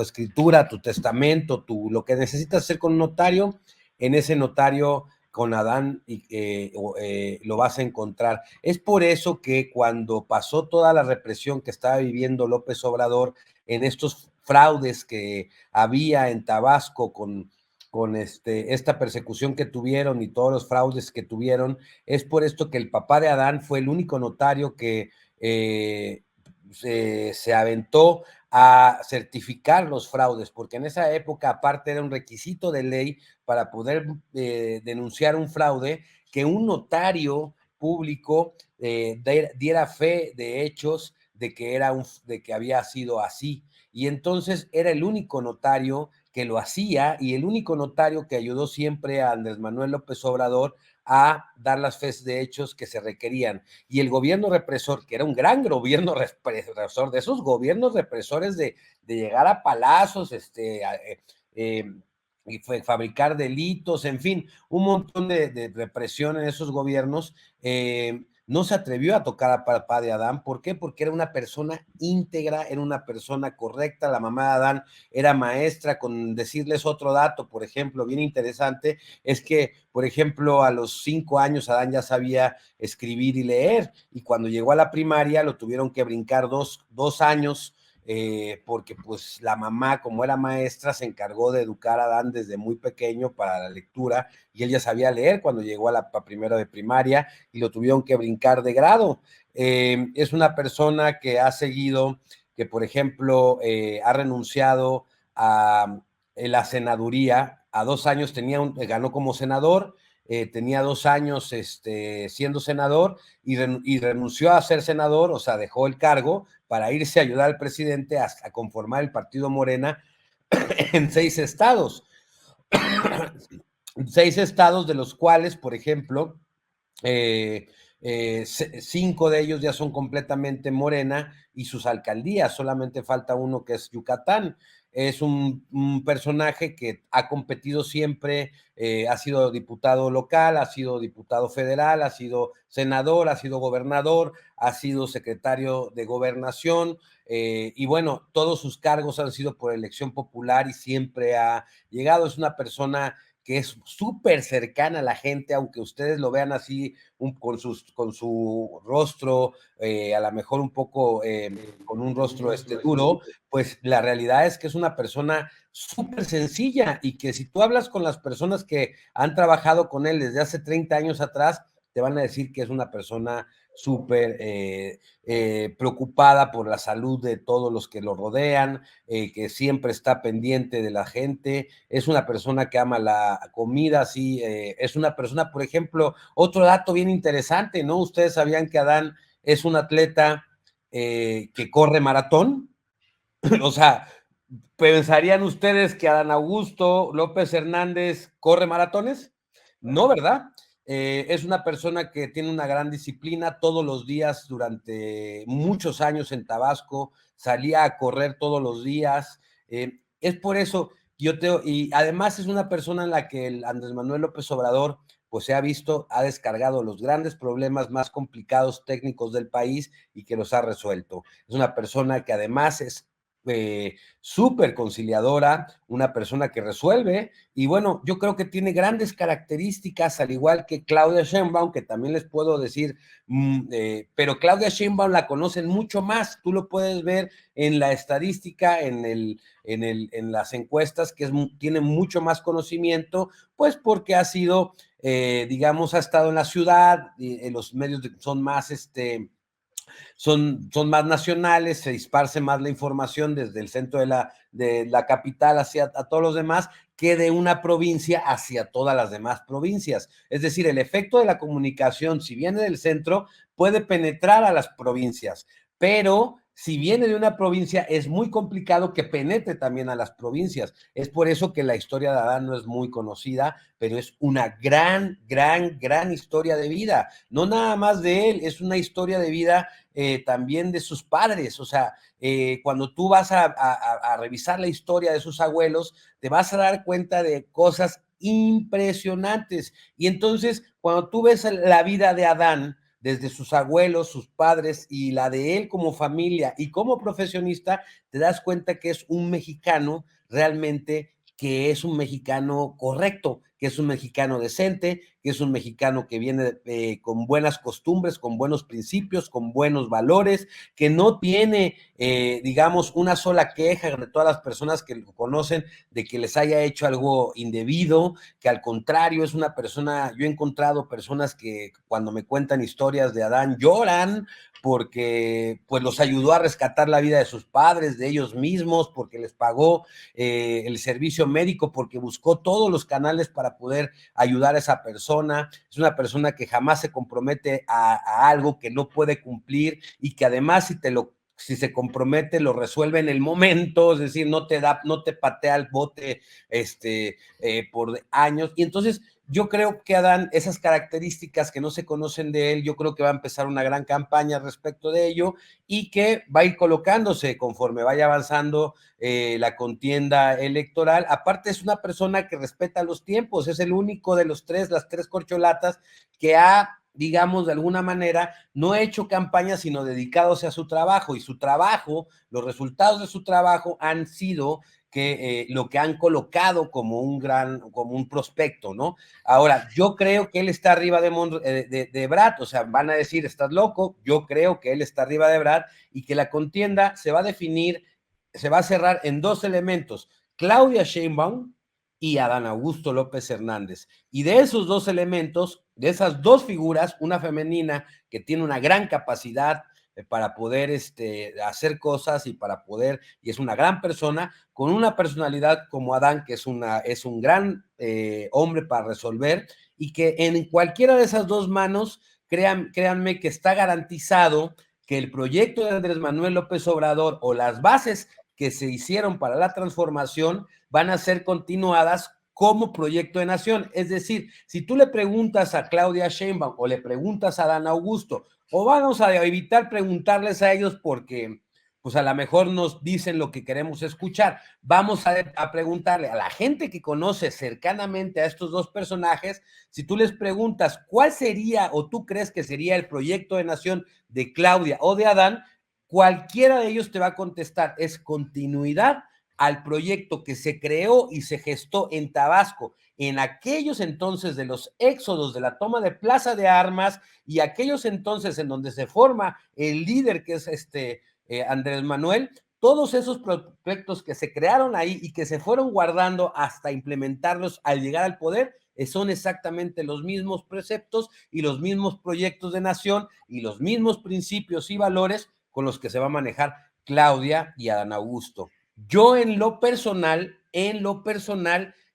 [SPEAKER 2] escritura, tu testamento, lo que necesitas hacer con un notario, en ese notario con Adán lo vas a encontrar. Es por eso que cuando pasó toda la represión que estaba viviendo López Obrador en estos fraudes que había en Tabasco con esta persecución que tuvieron y todos los fraudes que tuvieron, es por esto que el papá de Adán fue el único notario que se aventó a certificar los fraudes, porque en esa época aparte era un requisito de ley para poder denunciar un fraude, que un notario público diera fe de hechos de que había sido así. Y entonces era el único notario que lo hacía, y el único notario que ayudó siempre a Andrés Manuel López Obrador a dar las fes de hechos que se requerían. Y el gobierno represor, que era un gran gobierno represor, de esos gobiernos represores de llegar a palazos, y fabricar delitos, en fin, un montón de represión en esos gobiernos, no se atrevió a tocar a papá de Adán. ¿Por qué? Porque era una persona íntegra, era una persona correcta. La mamá de Adán era maestra. Con decirles otro dato, por ejemplo, bien interesante, es que, por ejemplo, a los 5 años Adán ya sabía escribir y leer, y cuando llegó a la primaria lo tuvieron que brincar dos años, porque pues la mamá, como era maestra, se encargó de educar a Adán desde muy pequeño para la lectura, y él ya sabía leer cuando llegó a la primera de primaria, y lo tuvieron que brincar de grado. Es una persona que ha seguido, que por ejemplo ha renunciado a la senaduría. A 2 años ganó como senador, tenía 2 años siendo senador, y renunció a ser senador, o sea, dejó el cargo para irse a ayudar al presidente a conformar el partido Morena en 6 estados. 6 estados, de los cuales, por ejemplo, 5 de ellos ya son completamente Morena, y sus alcaldías, solamente falta uno, que es Yucatán. Es un personaje que ha competido siempre, ha sido diputado local, ha sido diputado federal, ha sido senador, ha sido gobernador, ha sido secretario de gobernación, y bueno, todos sus cargos han sido por elección popular y siempre ha llegado. Es una persona que es súper cercana a la gente, aunque ustedes lo vean así, con su rostro, a lo mejor un poco con un rostro duro, pues la realidad es que es una persona súper sencilla, y que si tú hablas con las personas que han trabajado con él desde hace 30 años atrás, te van a decir que es una persona súper preocupada por la salud de todos los que lo rodean, que siempre está pendiente de la gente. Es una persona que ama la comida, sí, es una persona, por ejemplo, otro dato bien interesante, ¿no? Ustedes sabían que Adán es un atleta que corre maratón. O sea, ¿pensarían ustedes que Adán Augusto López Hernández corre maratones? No, ¿verdad? Es una persona que tiene una gran disciplina. Todos los días, durante muchos años en Tabasco, salía a correr todos los días. Es por eso y además es una persona en la que el Andrés Manuel López Obrador pues se ha visto, ha descargado los grandes problemas más complicados técnicos del país, y que los ha resuelto. Es una persona que además es súper conciliadora, una persona que resuelve, y bueno, yo creo que tiene grandes características, al igual que Claudia Sheinbaum, que también les puedo decir, pero Claudia Sheinbaum la conocen mucho más, tú lo puedes ver en la estadística, en las encuestas, que tiene mucho más conocimiento, pues porque ha sido, digamos, ha estado en la ciudad, los medios son más, son más nacionales, se esparce más la información desde el centro de la capital hacia a todos los demás, que de una provincia hacia todas las demás provincias. Es decir, el efecto de la comunicación, si viene del centro, puede penetrar a las provincias, pero si viene de una provincia, es muy complicado que penetre también a las provincias. Es por eso que la historia de Adán no es muy conocida, pero es una gran, gran, gran historia de vida. No nada más de él, es una historia de vida también de sus padres. O sea, cuando tú vas a revisar la historia de sus abuelos, te vas a dar cuenta de cosas impresionantes. Y entonces, cuando tú ves la vida de Adán, desde sus abuelos, sus padres y la de él como familia y como profesionista, te das cuenta que es un mexicano realmente, que es un mexicano correcto, que es un mexicano decente, que es un mexicano que viene con buenas costumbres, con buenos principios, con buenos valores, que no tiene, digamos, una sola queja de todas las personas que lo conocen de que les haya hecho algo indebido, que al contrario es una persona. Yo he encontrado personas que cuando me cuentan historias de Adán lloran porque pues los ayudó a rescatar la vida de sus padres, de ellos mismos, porque les pagó el servicio médico, porque buscó todos los canales para poder ayudar a esa persona. Es una persona que jamás se compromete a algo que no puede cumplir, y que además si se compromete, lo resuelve en el momento, es decir, no te patea el bote por años. Y entonces yo creo que Adán, esas características que no se conocen de él, yo creo que va a empezar una gran campaña respecto de ello, y que va a ir colocándose conforme vaya avanzando la contienda electoral. Aparte, es una persona que respeta los tiempos, es el único de las tres corcholatas que ha, digamos, de alguna manera, no ha hecho campaña, sino dedicándose a su trabajo, y su trabajo, los resultados de su trabajo han sido lo que han colocado como un prospecto, ¿no? Ahora, yo creo que él está arriba de Ebrard, o sea, van a decir, estás loco, yo creo que él está arriba de Ebrard, y que la contienda se va a cerrar en dos elementos: Claudia Sheinbaum y Adán Augusto López Hernández. Y de esos dos elementos, de esas dos figuras, una femenina que tiene una gran capacidad para poder hacer cosas y es una gran persona, con una personalidad como Adán, que es un gran hombre para resolver, y que en cualquiera de esas dos manos, créanme que está garantizado que el proyecto de Andrés Manuel López Obrador, o las bases que se hicieron para la transformación, van a ser continuadas como proyecto de nación. Es decir, si tú le preguntas a Claudia Sheinbaum o le preguntas a Adán Augusto, o vamos a evitar preguntarles a ellos porque pues a lo mejor nos dicen lo que queremos escuchar, vamos a preguntarle a la gente que conoce cercanamente a estos dos personajes. Si tú les preguntas cuál sería, o tú crees que sería el proyecto de nación de Claudia o de Adán, cualquiera de ellos te va a contestar: es continuidad al proyecto que se creó y se gestó en Tabasco en aquellos entonces de los éxodos de la toma de Plaza de Armas, y aquellos entonces en donde se forma el líder que es Andrés Manuel. Todos esos proyectos que se crearon ahí y que se fueron guardando hasta implementarlos al llegar al poder, son exactamente los mismos preceptos y los mismos proyectos de nación y los mismos principios y valores con los que se va a manejar Claudia y Adán Augusto. Yo en lo personal,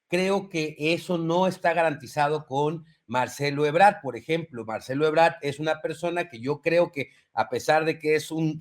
[SPEAKER 2] creo que eso no está garantizado con Marcelo Ebrard. Por ejemplo, Marcelo Ebrard es una persona que yo creo que, a pesar de que es un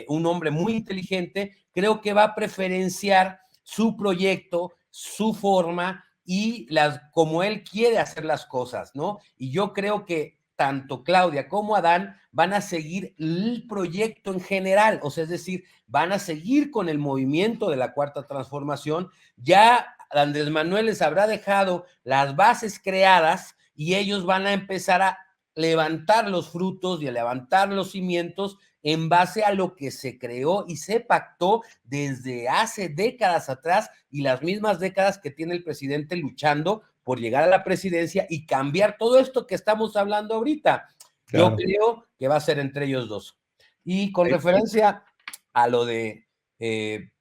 [SPEAKER 2] un hombre muy inteligente, creo que va a preferenciar su proyecto, su forma y como él quiere hacer las cosas, ¿no? Y yo creo que tanto Claudia como Adán van a seguir el proyecto en general, o sea, es decir, van a seguir con el movimiento de la Cuarta Transformación. Ya Andrés Manuel les habrá dejado las bases creadas y ellos van a empezar a levantar los frutos y a levantar los cimientos en base a lo que se creó y se pactó desde hace décadas atrás y las mismas décadas que tiene el presidente luchando por llegar a la presidencia y cambiar todo esto que estamos hablando ahorita. Yo creo que va a ser entre ellos dos. Y con referencia a lo de,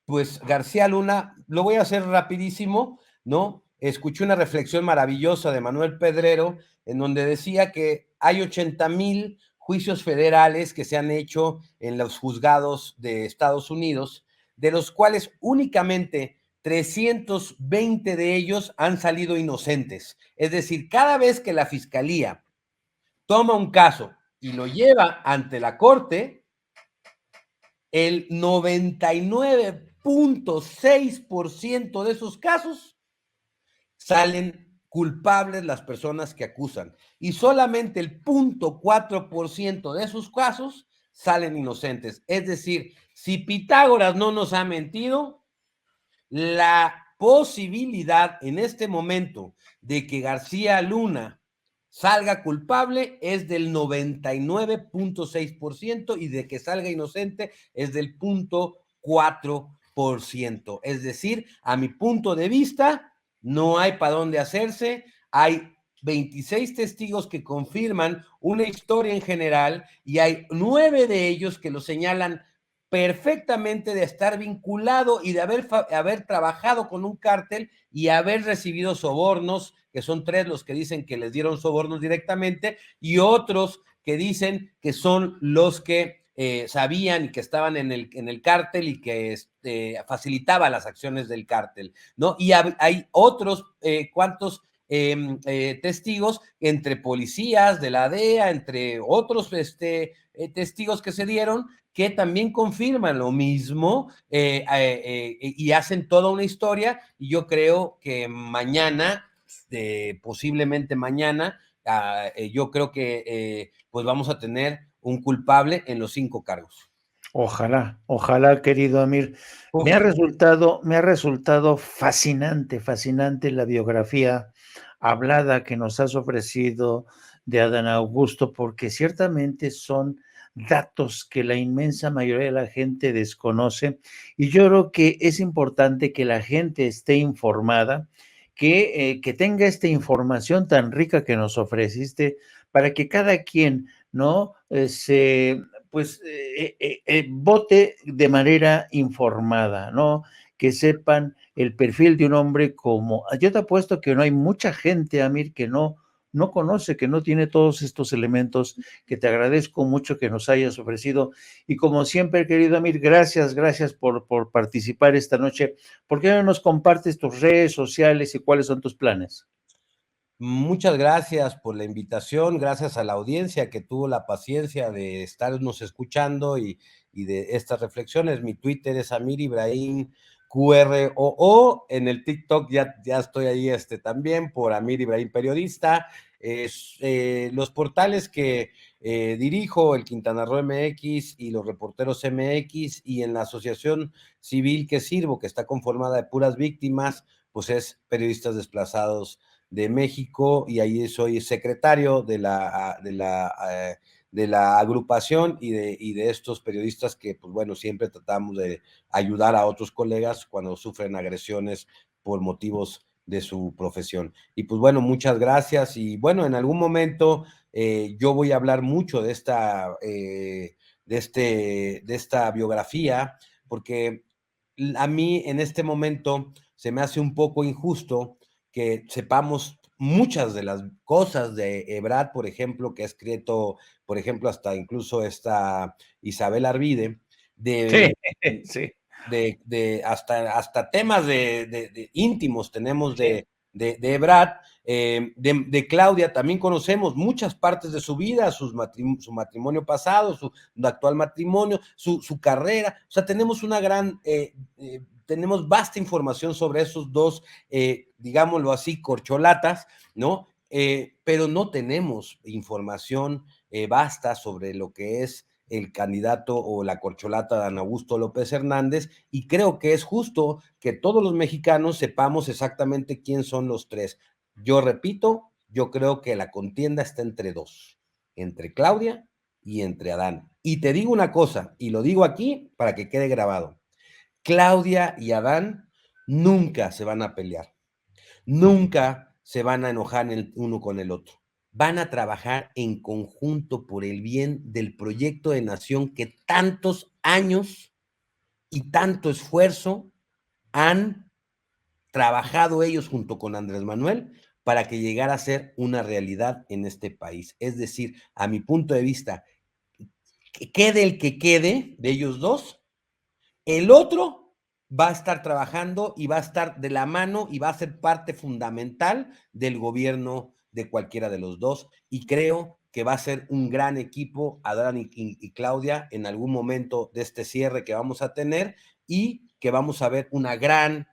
[SPEAKER 2] pues, García Luna, lo voy a hacer rapidísimo, ¿no? Escuché una reflexión maravillosa de Manuel Pedrero, en donde decía que hay 80,000 juicios federales que se han hecho en los juzgados de Estados Unidos, de los cuales únicamente 320 de ellos han salido inocentes. Es decir, cada vez que la fiscalía toma un caso y lo lleva ante la corte, el 99.6% de esos casos salen culpables las personas que acusan y solamente el 0.4% de esos casos salen inocentes. Es decir, si Pitágoras no nos ha mentido, la posibilidad en este momento de que García Luna salga culpable es del 99.6% y de que salga inocente es del 0.4%. Es decir, a mi punto de vista, no hay para dónde hacerse. Hay 26 testigos que confirman una historia en general y hay 9 de ellos que lo señalan perfectamente de estar vinculado y de haber trabajado con un cártel y haber recibido sobornos, que son 3 los que dicen que les dieron sobornos directamente y otros que dicen que son los que sabían y que estaban en el cártel y que facilitaba las acciones del cártel, ¿no? Y hay otros cuantos testigos entre policías de la DEA, entre otros testigos que se dieron, que también confirman lo mismo y hacen toda una historia, y yo creo que mañana, posiblemente mañana, yo creo que pues vamos a tener un culpable en los 5 cargos.
[SPEAKER 1] Ojalá, ojalá, querido Amir. Me ha resultado fascinante la biografía hablada que nos has ofrecido de Adán Augusto, porque ciertamente son datos que la inmensa mayoría de la gente desconoce, y yo creo que es importante que la gente esté informada, que tenga esta información tan rica que nos ofreciste, para que cada quien, ¿no? Vote de manera informada, ¿no? Que sepan el perfil de un hombre como... Yo te apuesto que no hay mucha gente, Amir, que no conoce, que no tiene todos estos elementos, que te agradezco mucho que nos hayas ofrecido. Y como siempre, querido Amir, gracias por participar esta noche. ¿Por qué no nos compartes tus redes sociales y cuáles son tus planes?
[SPEAKER 2] Muchas gracias por la invitación, gracias a la audiencia que tuvo la paciencia de estarnos escuchando y de estas reflexiones. Mi Twitter es Amir Ibrahim QROO, en el TikTok ya estoy ahí también por Amir Ibrahim Periodista. Los portales que dirijo, el Quintana Roo MX y los Reporteros MX, y en la asociación civil que sirvo, que está conformada de puras víctimas, pues es Periodistas Desplazados de México, y ahí soy secretario de la agrupación y de estos periodistas que, pues bueno, siempre tratamos de ayudar a otros colegas cuando sufren agresiones por motivos de su profesión. Y pues bueno, muchas gracias, y bueno, en algún momento yo voy a hablar mucho de esta biografía, porque a mí en este momento se me hace un poco injusto que sepamos muchas de las cosas de Ebrard, por ejemplo, que ha escrito, por ejemplo, hasta incluso esta Isabel Arvide, hasta temas de íntimos tenemos de Ebrard. De Claudia también conocemos muchas partes de su vida, su matrimonio pasado, su actual matrimonio, su carrera. O sea, tenemos una gran... tenemos vasta información sobre esos dos, digámoslo así, corcholatas, ¿no? Pero no tenemos información basta sobre lo que es el candidato o la corcholata de Adán Augusto López Hernández, y creo que es justo que todos los mexicanos sepamos exactamente quién son los 3. Yo repito, yo creo que la contienda está entre 2, entre Claudia y entre Adán. Y te digo una cosa, y lo digo aquí para que quede grabado. Claudia y Adán nunca se van a pelear, nunca se van a enojar el uno con el otro. Van a trabajar en conjunto por el bien del proyecto de nación que tantos años y tanto esfuerzo han trabajado ellos junto con Andrés Manuel para que llegara a ser una realidad en este país. Es decir, a mi punto de vista, que quede el que quede de ellos dos, el otro va a estar trabajando y va a estar de la mano y va a ser parte fundamental del gobierno de cualquiera de los dos, y creo que va a ser un gran equipo, Adán y Claudia, en algún momento de este cierre que vamos a tener, y que vamos a ver una gran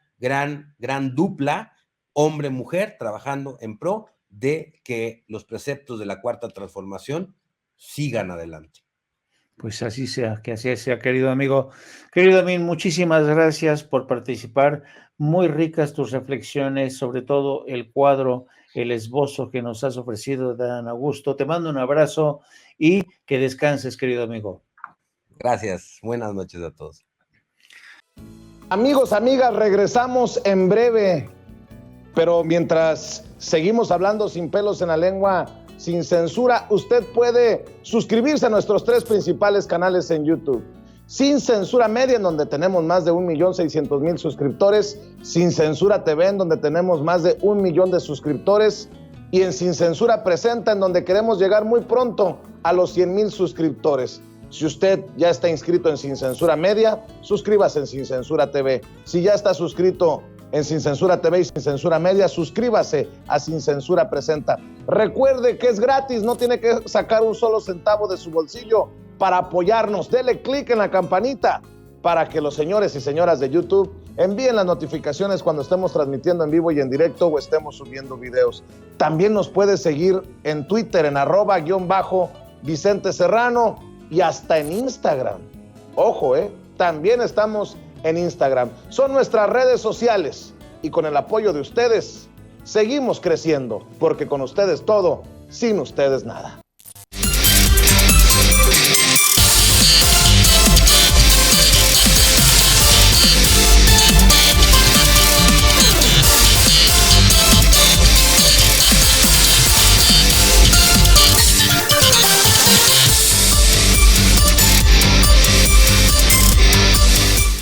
[SPEAKER 2] dupla, hombre-mujer, trabajando en pro de que los preceptos de la Cuarta Transformación sigan adelante.
[SPEAKER 1] Pues así sea, que así sea, querido amigo. Querido Amin, muchísimas gracias por participar. Muy ricas tus reflexiones, sobre todo el cuadro, el esbozo que nos has ofrecido, Dan Augusto. Te mando un abrazo y que descanses, querido amigo.
[SPEAKER 2] Gracias. Buenas noches a todos.
[SPEAKER 5] Amigos, amigas, regresamos en breve, pero mientras seguimos hablando sin pelos en la lengua, sin censura, usted puede suscribirse a nuestros 3 principales canales en YouTube. Sin Censura Media, en donde tenemos más de 1,600,000 suscriptores, Sin Censura TV, en donde tenemos más de 1 millón de suscriptores, y en Sin Censura Presenta, en donde queremos llegar muy pronto a los 100,000 suscriptores. Si usted ya está inscrito en Sin Censura Media, suscríbase en Sin Censura TV. Si ya está suscrito en Sin Censura TV y Sin Censura Media, suscríbase a Sin Censura Presenta. Recuerde que es gratis, no tiene que sacar un solo centavo de su bolsillo para apoyarnos. Dele clic en la campanita para que los señores y señoras de YouTube envíen las notificaciones cuando estemos transmitiendo en vivo y en directo o estemos subiendo videos. También nos puede seguir en Twitter en @Vicente Serrano y hasta en Instagram. Ojo, también estamos en Instagram. Son nuestras redes sociales y con el apoyo de ustedes seguimos creciendo, porque con ustedes todo, sin ustedes nada.